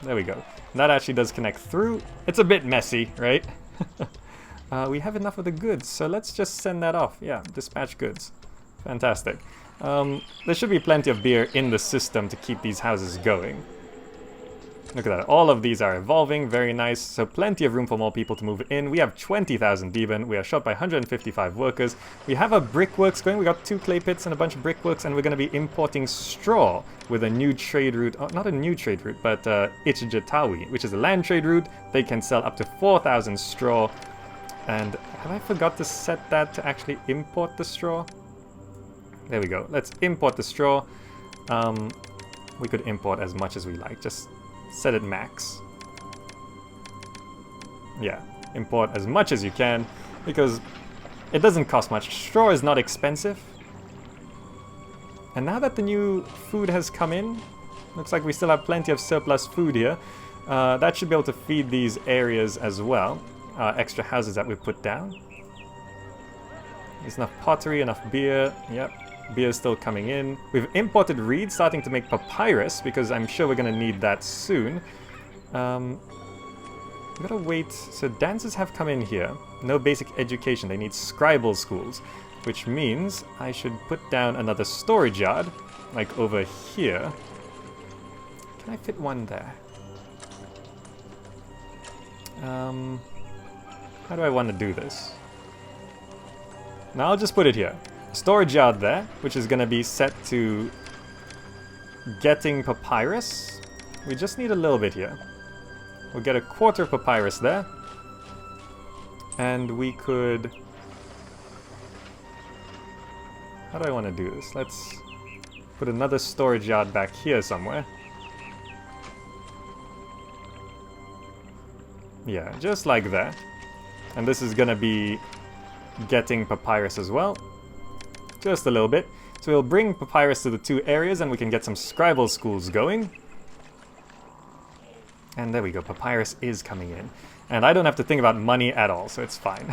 There we go. That actually does connect through. It's a bit messy, right? We have enough of the goods, so let's just send that off. Yeah, dispatch goods. Fantastic. There should be plenty of beer in the system to keep these houses going. Look at that. All of these are evolving. Very nice. So plenty of room for more people to move in. We have 20,000 Deben. We are shot by 155 workers. We have a brickworks going. We got 2 clay pits and a bunch of brickworks, and we're going to be importing straw with a new trade route. Oh, not a new trade route, but Ichijatawi, which is a land trade route. They can sell up to 4,000 straw. And have I forgot to set that to actually import the straw? There we go. Let's import the straw. We could import as much as we like. Just set it max. Yeah, import as much as you can because it doesn't cost much. Straw is not expensive. And now that the new food has come in, looks like we still have plenty of surplus food here. That should be able to feed these areas as well. Extra houses that we put down. There's enough pottery, enough beer. Yep, beer is still coming in. We've imported reed, starting to make papyrus, because I'm sure we're going to need that soon. We gotta wait. So dancers have come in here. No basic education. They need scribal schools, which means I should put down another storage yard, like over here. Can I fit one there? How do I want to do this? Now I'll just put it here. Storage yard there, which is going to be set to getting papyrus. We just need a little bit here. We'll get a quarter papyrus there. And we could... How do I want to do this? Let's put another storage yard back here somewhere. Yeah, just like that. And this is gonna be getting papyrus as well. Just a little bit. So we'll bring papyrus to the 2 areas and we can get some scribal schools going. And there we go, papyrus is coming in. And I don't have to think about money at all, so it's fine.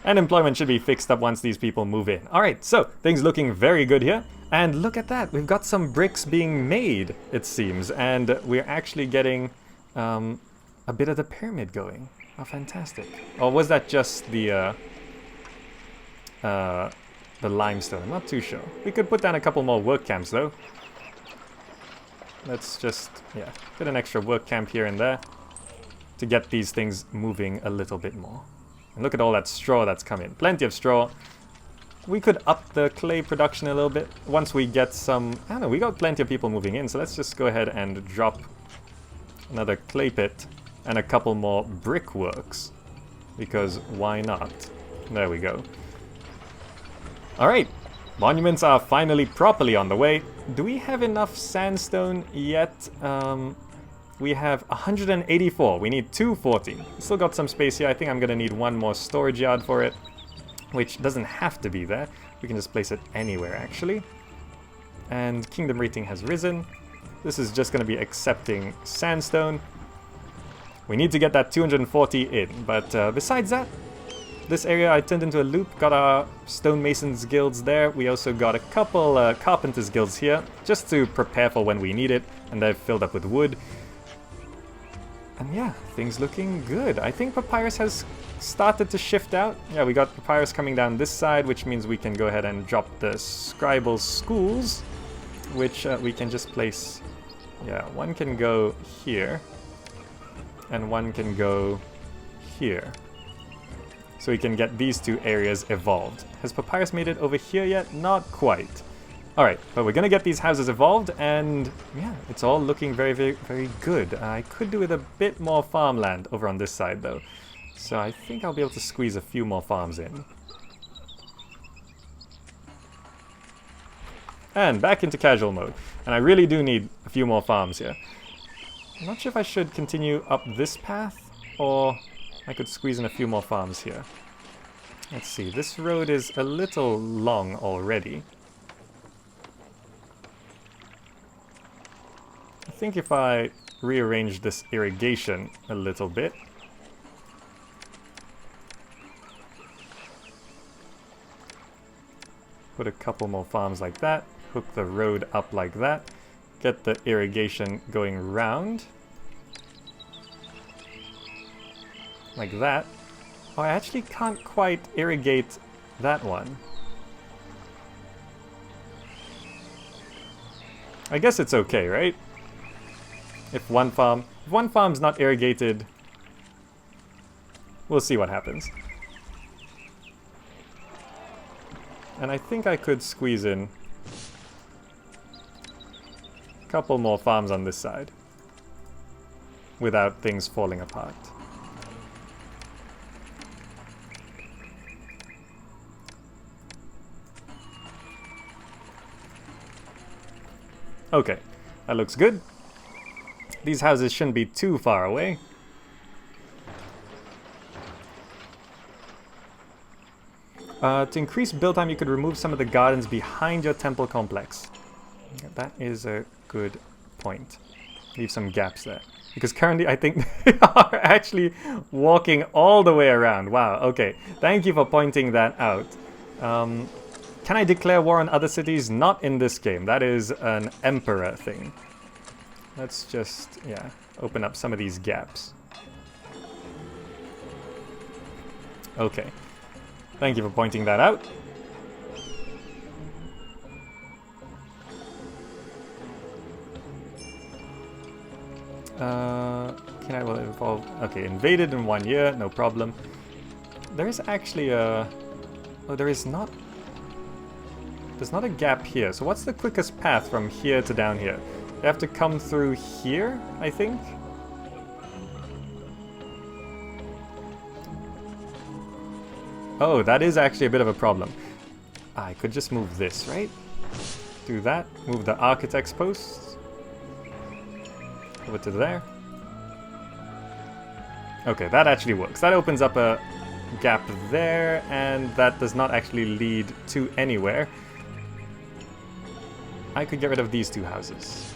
And employment should be fixed up once these people move in. Alright, so things looking very good here. And look at that, we've got some bricks being made, it seems. And we're actually getting a bit of the pyramid going. Oh, fantastic. Or was that just the limestone? I'm not too sure. We could put down a couple more work camps, though. Let's just, yeah, put an extra work camp here and there to get these things moving a little bit more. And look at all that straw that's come in. Plenty of straw. We could up the clay production a little bit once we get some... I don't know, we got plenty of people moving in, so let's just go ahead and drop another clay pit and a couple more brickworks, because why not? There we go. Alright, monuments are finally properly on the way. Do we have enough sandstone yet? We have 184. We need 240. Still got some space here. I think I'm gonna need one more storage yard for it, which doesn't have to be there. We can just place it anywhere, actually. And kingdom rating has risen. This is just gonna be accepting sandstone. We need to get that 240 in, but besides that, this area I turned into a loop, got our stonemasons guilds there. We also got a couple carpenters guilds here, just to prepare for when we need it, and they've filled up with wood. And yeah, things looking good. I think papyrus has started to shift out. Yeah, we got papyrus coming down this side, which means we can go ahead and drop the scribal schools, which we can just place. Yeah, one can go here. And one can go here. So we can get these 2 areas evolved. Has papyrus made it over here yet? Not quite. Alright, but we're gonna get these houses evolved, and yeah, it's all looking very, very, very good. I could do with a bit more farmland over on this side, though. So I think I'll be able to squeeze a few more farms in. And back into casual mode. And I really do need a few more farms here. I'm not sure if I should continue up this path, or I could squeeze in a few more farms here. Let's see, this road is a little long already. I think if I rearrange this irrigation a little bit, put a couple more farms like that, hook the road up like that, get the irrigation going round. Like that. Oh, I actually can't quite irrigate that one. I guess it's okay, right? If one farm's not irrigated, we'll see what happens. And I think I could squeeze in a couple more farms on this side without things falling apart. Okay, that looks good. These houses shouldn't be too far away. To increase build time, you could remove some of the gardens behind your temple complex. That is a good point. Leave some gaps there. Because currently I think they are actually walking all the way around. Wow, okay. Thank you for pointing that out. Can I declare war on other cities? Not in this game. That is an emperor thing. Let's just, yeah, open up some of these gaps. Okay. Thank you for pointing that out. Can I evolve? Okay, invaded in 1 year, no problem. There is actually a... Oh, there is not... There's not a gap here. So what's the quickest path from here to down here? You have to come through here, I think? Oh, that is actually a bit of a problem. I could just move this, right? Do that. Move the architect's posts. Over to there. Okay, that actually works. That opens up a gap there, and that does not actually lead to anywhere. I could get rid of these two houses.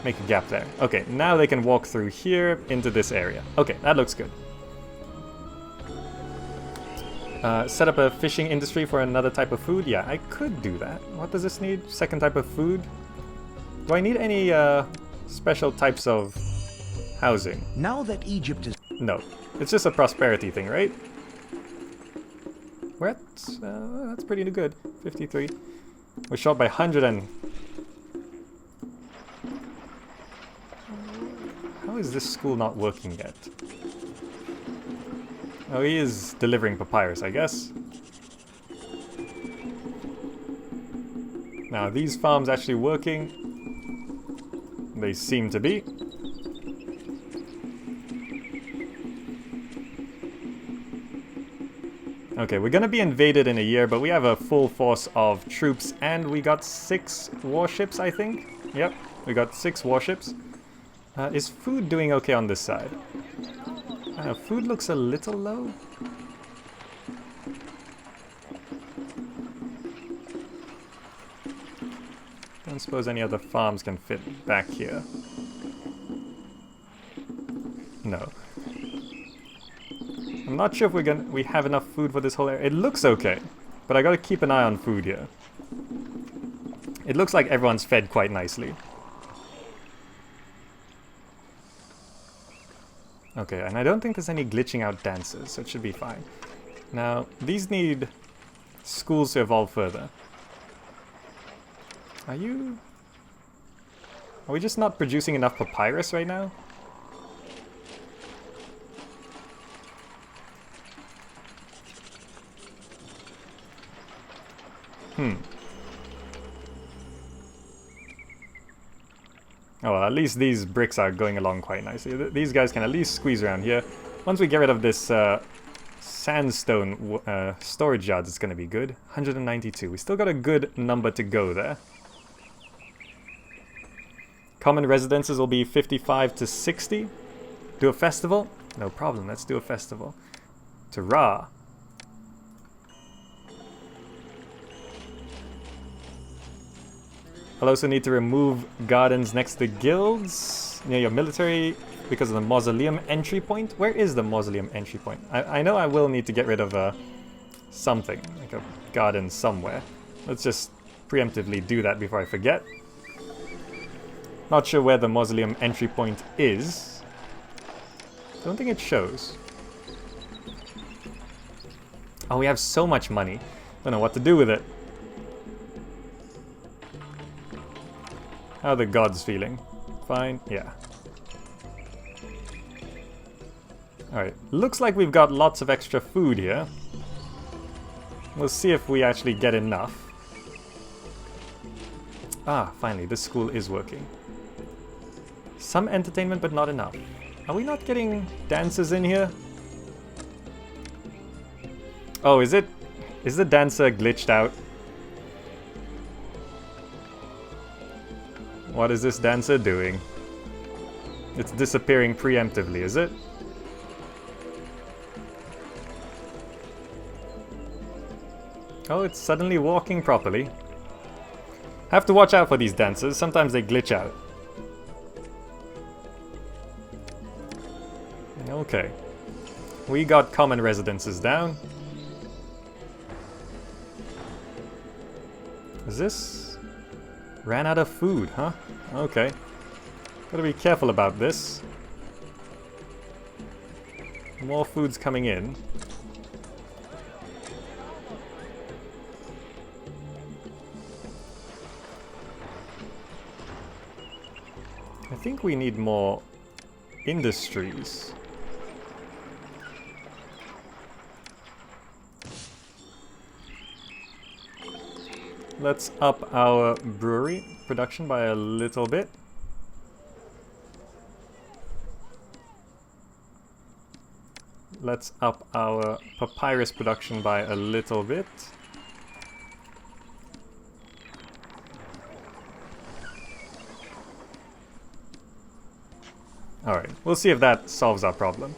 Make a gap there. Okay, now they can walk through here into this area. Okay, that looks good. Set up a fishing industry for another type of food? Yeah, I could do that. What does this need? Second type of food? Do I need any special types of housing? Now that Egypt is... No. It's just a prosperity thing, right? That's pretty good. 53. We're short by 100 and... How is this school not working yet? Oh, he is delivering papyrus, I guess. Now, are these farms actually working? They seem to be. Okay, we're gonna be invaded in a year, but we have a full force of troops, and we got 6 warships, I think? Yep, we got 6 warships. Is food doing okay on this side? Food looks a little low. Don't suppose any other farms can fit back here. No. I'm not sure if we have enough food for this whole area. It looks okay, but I gotta keep an eye on food here. It looks like everyone's fed quite nicely. Okay, and I don't think there's any glitching out dances, so it should be fine. Now, these need schools to evolve further. Are we just not producing enough papyrus right now? Oh, well, at least these bricks are going along quite nicely. These guys can at least squeeze around here. Once we get rid of this sandstone storage yards, it's going to be good. 192. We still got a good number to go there. Common residences will be 55 to 60. Do a festival? No problem, let's do a festival. To Ra. I'll also need to remove gardens next to guilds near your military because of the mausoleum entry point. Where is the mausoleum entry point? I know I will need to get rid of something, like a garden somewhere. Let's just preemptively do that before I forget. Not sure where the mausoleum entry point is. Don't think it shows. Oh, we have so much money. Don't know what to do with it. How are the gods feeling? fine? Yeah. Alright, looks like we've got lots of extra food here. We'll see if we actually get enough. Ah, finally, this school is working. Some entertainment, but not enough. Are we not getting dancers in here? Oh, is the dancer glitched out? What is this dancer doing? It's disappearing preemptively, is it? Oh, it's suddenly walking properly. Have to watch out for these dancers. Sometimes they glitch out. Okay. We got common residences down. Is this... ran out of food, huh? Okay. Gotta be careful about this. More food's coming in. I think we need more industries. Let's up our brewery production by a little bit. Let's up our papyrus production by a little bit. Alright, we'll see if that solves our problem.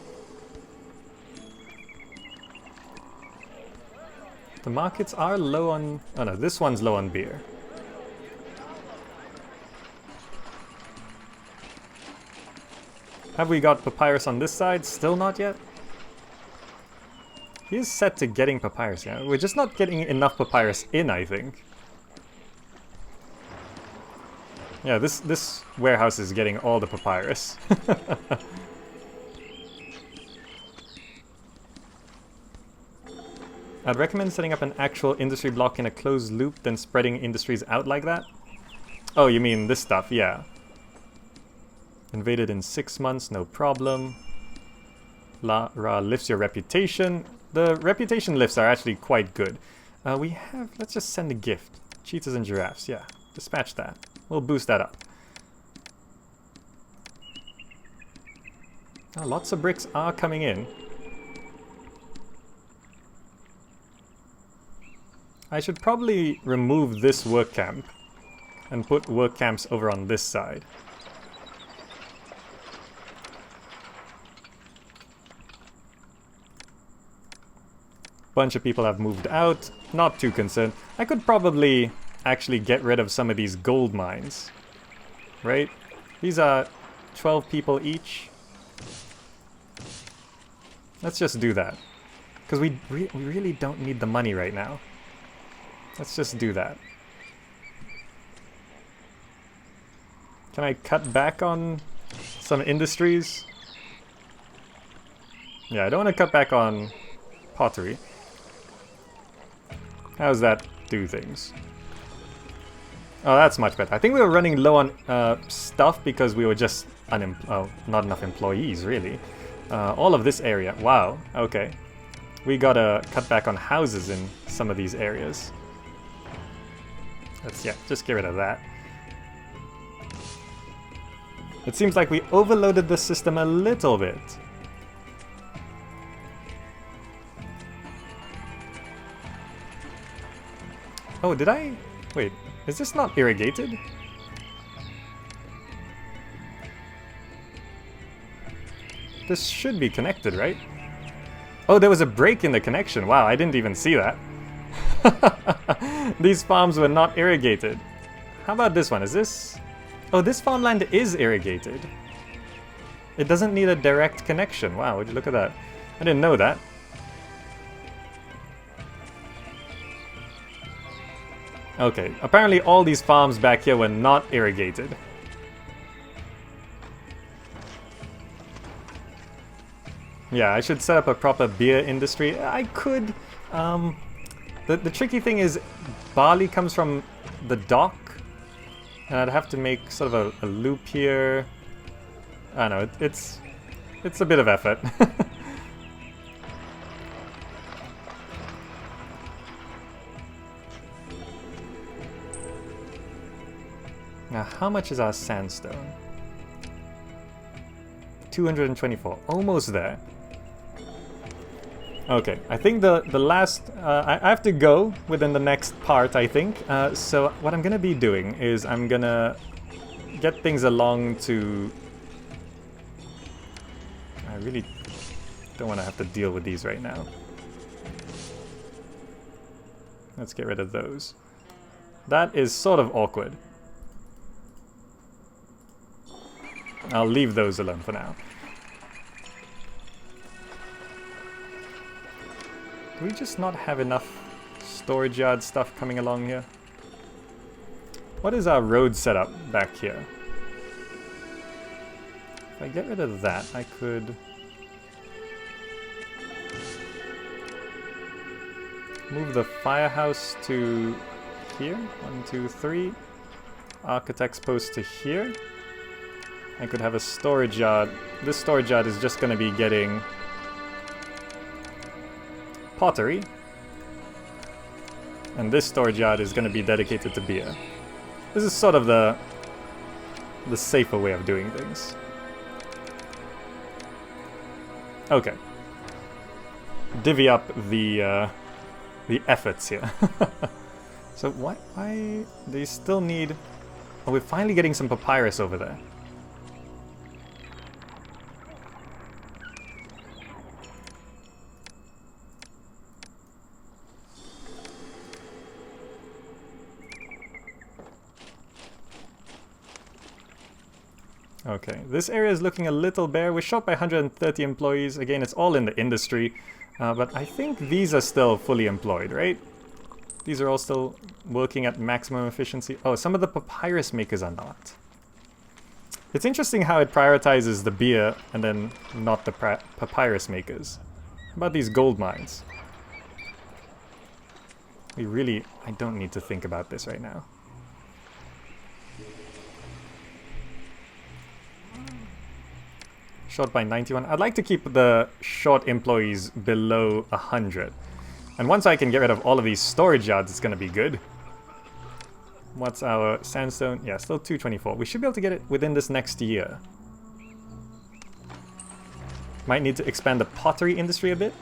The markets are low on... oh no, this one's low on beer. Have we got papyrus on this side? Still not yet? He is set to getting papyrus, yeah. We're just not getting enough papyrus in, I think. Yeah, this warehouse is getting all the papyrus. I'd recommend setting up an actual industry block in a closed loop, then spreading industries out like that. Oh, you mean this stuff, yeah. Invaded in 6 months, no problem. Ra lifts your reputation. The reputation lifts are actually quite good. We have... let's just send a gift. Cheetahs and giraffes, yeah. Dispatch that. We'll boost that up. Oh, lots of bricks are coming in. I should probably remove this work camp and put work camps over on this side. Bunch of people have moved out. Not too concerned. I could probably actually get rid of some of these gold mines. Right? These are 12 people each. Let's just do that. Because we really don't need the money right now. Let's just do that. Can I cut back on some industries? Yeah, I don't want to cut back on pottery. How does that do things? Oh, that's much better. I think we were running low on stuff because we were just not enough employees, really. All of this area. Wow, okay. We gotta cut back on houses in some of these areas. Let's, yeah, just get rid of that. It seems like we overloaded the system a little bit. Oh, did I... wait, is this not irrigated? This should be connected, right? Oh, there was a break in the connection. Wow, I didn't even see that. These farms were not irrigated. How about this one? Is this... oh, this farmland is irrigated. It doesn't need a direct connection. Wow, would you look at that? I didn't know that. Okay, apparently all these farms back here were not irrigated. Yeah, I should set up a proper beer industry. I could... the tricky thing is barley comes from the dock. And I'd have to make sort of a loop here. I don't know, it's a bit of effort. Now, how much is our sandstone? 224, almost there. Okay, I think the last... I have to go within the next part, I think. So what I'm gonna be doing is I'm gonna get things along to... I really don't want to have to deal with these right now. Let's get rid of those. That is sort of awkward. I'll leave those alone for now. Do we just not have enough storage yard stuff coming along here? What is our road setup back here? If I get rid of that, I could... move the firehouse to here. 1, 2, 3. Architect's post to here. I could have a storage yard. This storage yard is just going to be getting pottery. And this storage yard is going to be dedicated to beer. This is sort of the safer way of doing things. Okay. Divvy up the efforts here. So why do you still need... Oh, we're finally getting some papyrus over there. Okay, this area is looking a little bare. We're short by 130 employees. Again, it's all in the industry. But I think these are still fully employed, right? These are all still working at maximum efficiency. Oh, some of the papyrus makers are not. It's interesting how it prioritizes the beer and then not the papyrus makers. How about these gold mines? I don't need to think about this right now. Short by 91. I'd like to keep the short employees below 100. And once I can get rid of all of these storage yards, it's going to be good. What's our sandstone? Yeah, still 224. We should be able to get it within this next year. Might need to expand the pottery industry a bit.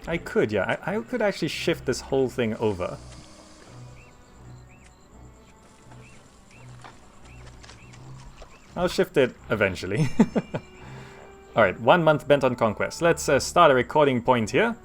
I could, yeah. I could actually shift this whole thing over. I'll shift it eventually. Alright, 1 month bent on conquest. Let's start a recording point here.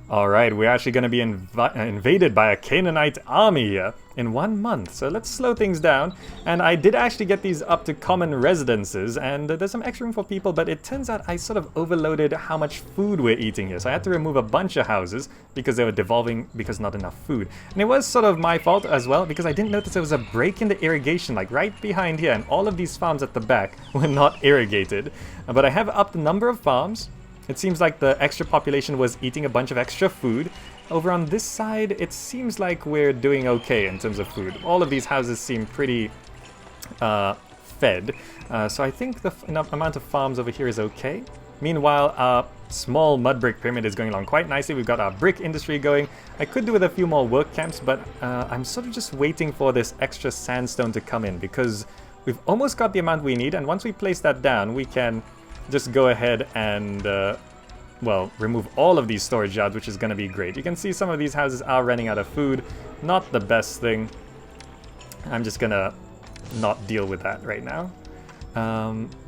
Alright, we're actually going to be invaded by a Canaanite army here in 1 month, so let's slow things down. And I did actually get these up to common residences, and there's some extra room for people, but it turns out I sort of overloaded how much food we're eating here, so I had to remove a bunch of houses because they were devolving because not enough food. And it was sort of my fault as well, because I didn't notice there was a break in the irrigation, like right behind here, and all of these farms at the back were not irrigated. But I have upped the number of farms. It seems like the extra population was eating a bunch of extra food. Over on this side, it seems like we're doing okay in terms of food. All of these houses seem pretty fed. So I think the amount of farms over here is okay. Meanwhile, our small mud brick pyramid is going along quite nicely. We've got our brick industry going. I could do with a few more work camps, but I'm sort of just waiting for this extra sandstone to come in, because we've almost got the amount we need, and once we place that down, we can just go ahead and, well, remove all of these storage yards, which is going to be great. You can see some of these houses are running out of food. Not the best thing. I'm just going to not deal with that right now.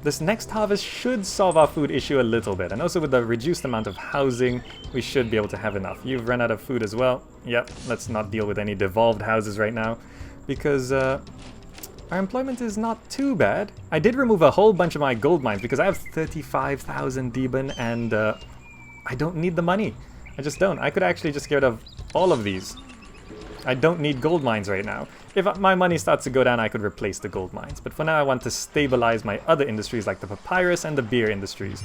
This next harvest should solve our food issue a little bit. And also with the reduced amount of housing, we should be able to have enough. You've run out of food as well. Yep, let's not deal with any devolved houses right now, because our employment is not too bad. I did remove a whole bunch of my gold mines because I have 35,000 Deben, and I don't need the money. I just don't. I could actually just get rid of all of these I don't need gold mines right now. If my money starts to go down, I could replace the gold mines. But for now, I want to stabilize my other industries like the papyrus and the beer industries.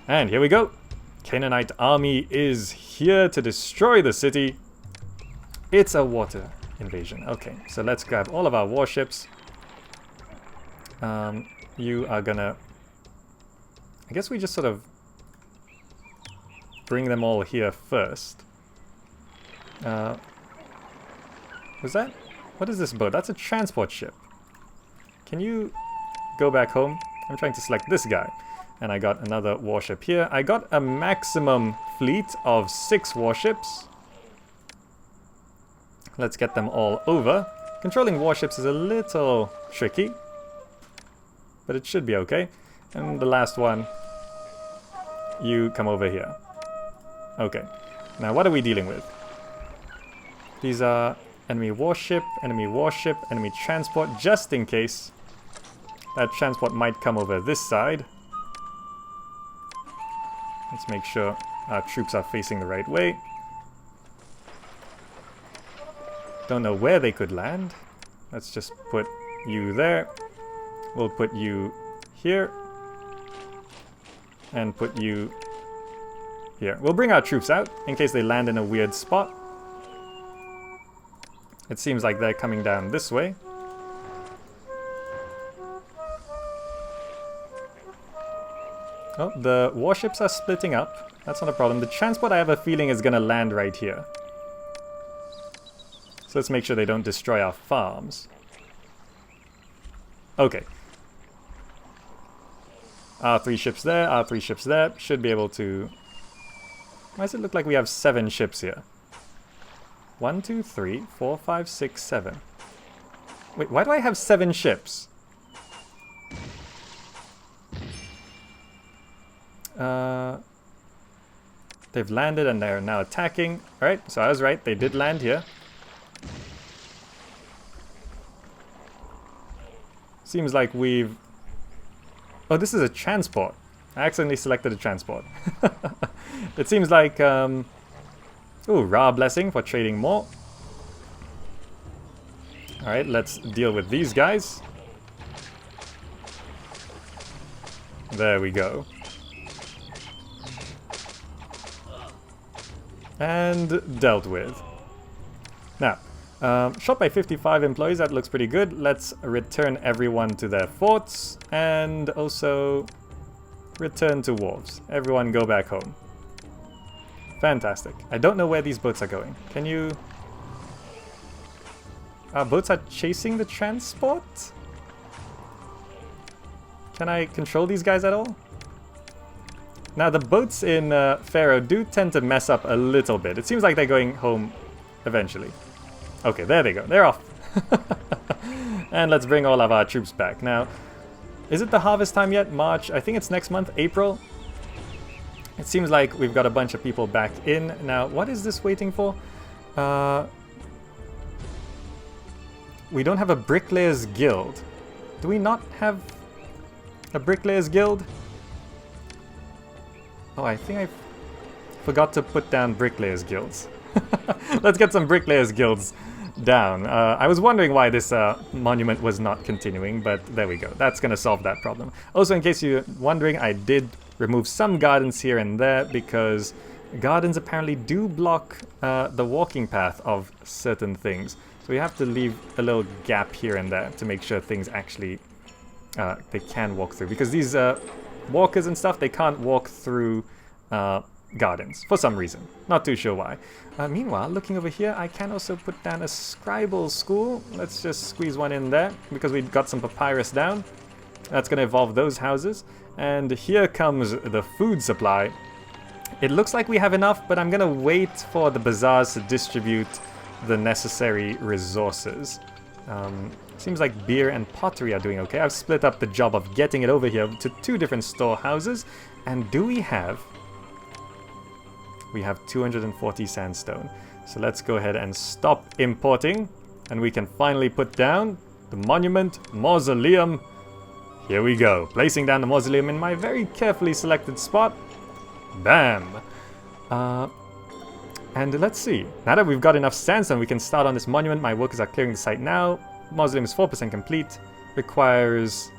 And here we go. Canaanite army is here to destroy the city. It's a water invasion. Okay, so let's grab all of our warships. You are gonna... I guess we just sort of bring them all here first. Was that... What is this boat? That's a transport ship. Can you go back home? I'm trying to select this guy. And I got another warship here. I got a maximum fleet of 6 warships. Let's get them all over. Controlling warships is a little tricky, but it should be okay. And the last one, you come over here. Okay, now what are we dealing with? These are enemy warship, enemy transport, just in case that transport might come over this side. Let's make sure our troops are facing the right way. Don't know where they could land. Let's just put you there. We'll put you here. And put you here. We'll bring our troops out in case they land in a weird spot. It seems like they're coming down this way. Oh, the warships are splitting up. That's not a problem. The transport, I have a feeling, is going to land right here. So let's make sure they don't destroy our farms. Okay. Our 3 ships there, our 3 ships there. Should be able to... Why does it look like we have 7 ships here? 1, 2, 3, 4, 5, 6, 7. Wait, why do I have 7 ships? They've landed and they're now attacking. Alright, so I was right. They did land here. Seems like we've... Oh, this is a transport. I accidentally selected a transport. It seems like... Ooh, Ra blessing for trading more. Alright, let's deal with these guys. There we go. And dealt with. Now, shot by 55 employees, that looks pretty good. Let's return everyone to their forts and also return to wharves. Everyone go back home. Fantastic. I don't know where these boats are going. Can you... Our boats are chasing the transport? Can I control these guys at all? Now, the boats in Pharaoh do tend to mess up a little bit. It seems like they're going home eventually. Okay, there they go. They're off. And let's bring all of our troops back. Now, is it the harvest time yet? March? I think it's next month, April. It seems like we've got a bunch of people back in. Now, what is this waiting for? We don't have a bricklayers guild. Do we not have a bricklayers guild? Oh, I think I forgot to put down bricklayers guilds. Let's get some bricklayers guilds down. I was wondering why this monument was not continuing, but there we go. That's going to solve that problem. Also, in case you're wondering, I did remove some gardens here and there because gardens apparently do block the walking path of certain things. So we have to leave a little gap here and there to make sure things actually they can walk through. Because these walkers and stuff, they can't walk through gardens for some reason. Not too sure why. Meanwhile, looking over here, I can also put down a scribal school. Let's just squeeze one in there because we've got some papyrus down. That's going to evolve those houses. And here comes the food supply. It looks like we have enough, but I'm going to wait for the bazaars to distribute the necessary resources. Seems like beer and pottery are doing okay. I've split up the job of getting it over here to 2 different storehouses. And do we have... We have 240 sandstone. So let's go ahead and stop importing. And we can finally put down the monument mausoleum. Here we go. Placing down the mausoleum in my very carefully selected spot. Bam! And let's see. Now that we've got enough sandstone, we can start on this monument. My workers are clearing the site now. Mausoleum is 4% complete. Requires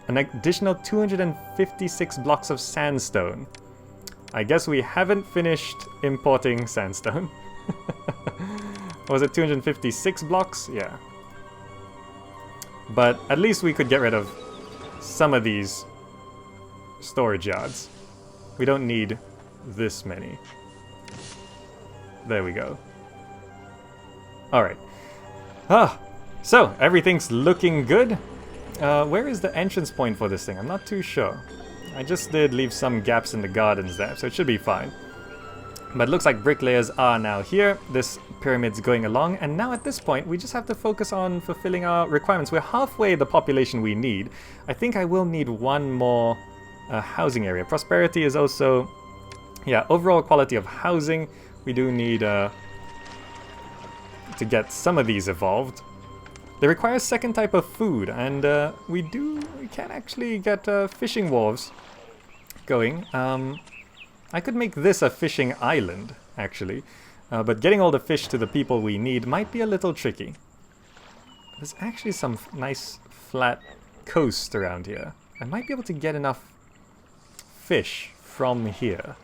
an additional 256 blocks of sandstone. I guess we haven't finished importing sandstone. Was it 256 blocks? Yeah. But at least we could get rid of some of these storage yards. We don't need this many. There we go. Alright. So everything's looking good. Where is the entrance point for this thing? I'm not too sure. I just did leave some gaps in the gardens there, so it should be fine. But it looks like bricklayers are now here. This pyramid's going along, and now at this point we just have to focus on fulfilling our requirements. We're halfway the population we need. I think I will need one more housing area. Prosperity is also... yeah, overall quality of housing. We do need to get some of these evolved. They require a second type of food, and we can actually get fishing wharves going. I could make this a fishing island, actually, but getting all the fish to the people we need might be a little tricky. There's actually some nice flat coast around here. I might be able to get enough fish from here.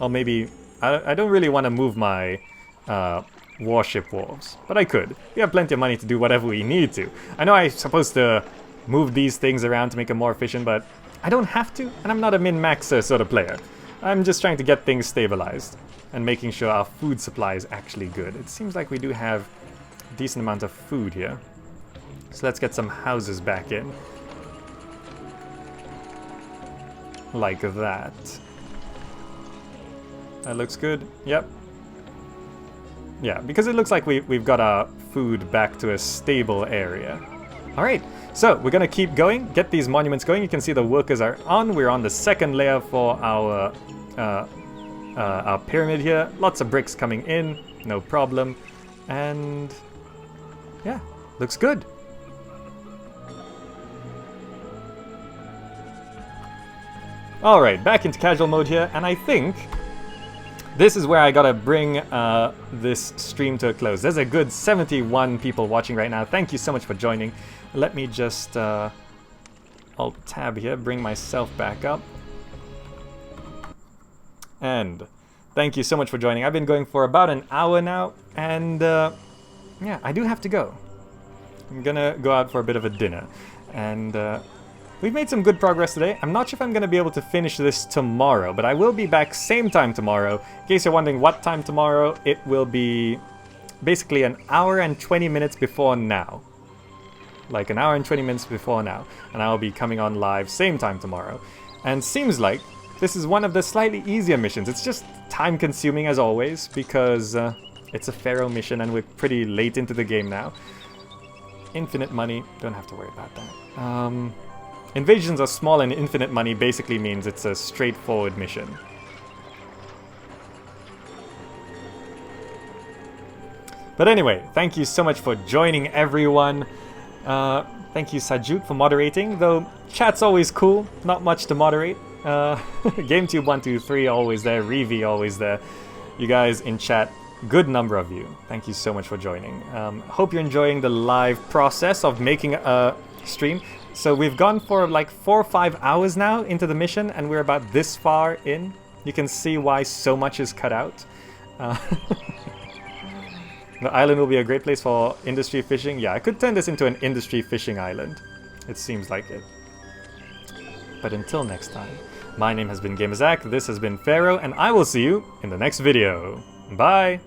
Or maybe... I don't really want to move my warship wharves, but I could. We have plenty of money to do whatever we need to. I know I'm supposed to move these things around to make them more efficient, but I don't have to, and I'm not a min-maxer sort of player. I'm just trying to get things stabilized and making sure our food supply is actually good. It seems like we do have a decent amount of food here. So let's get some houses back in. Like that. That looks good. Yep. Yeah, because it looks like we've got our food back to a stable area. Alright, so we're gonna keep going, get these monuments going. You can see the workers are on. We're on the second layer for our pyramid here. Lots of bricks coming in, no problem. And yeah, looks good. Alright, back into casual mode here, and I think this is where I gotta bring this stream to a close. There's a good 71 people watching right now. Thank you so much for joining. Let me just Alt-tab here, bring myself back up. And thank you so much for joining. I've been going for about an hour now, and yeah, I do have to go. I'm gonna go out for a bit of a dinner, and we've made some good progress today. I'm not sure if I'm going to be able to finish this tomorrow, but I will be back same time tomorrow. In case you're wondering what time tomorrow, it will be basically an hour and 20 minutes before now. Like an hour and 20 minutes before now. And I'll be coming on live same time tomorrow. And seems like this is one of the slightly easier missions. It's just time consuming as always, because it's a Pharaoh mission and we're pretty late into the game now. Infinite money, don't have to worry about that. Invasions are small and infinite money basically means it's a straightforward mission. But anyway, thank you so much for joining everyone. Thank you Sajut for moderating, though chat's always cool, not much to moderate. GameTube123 always there, Revi always there. You guys in chat, good number of you. Thank you so much for joining. Hope you're enjoying the live process of making a stream. So we've gone for like 4 or 5 hours now into the mission, and we're about this far in. You can see why so much is cut out. The island will be a great place for industry fishing. Yeah, I could turn this into an industry fishing island. It seems like it. But until next time, my name has been GamerZach, this has been Pharaoh, and I will see you in the next video. Bye!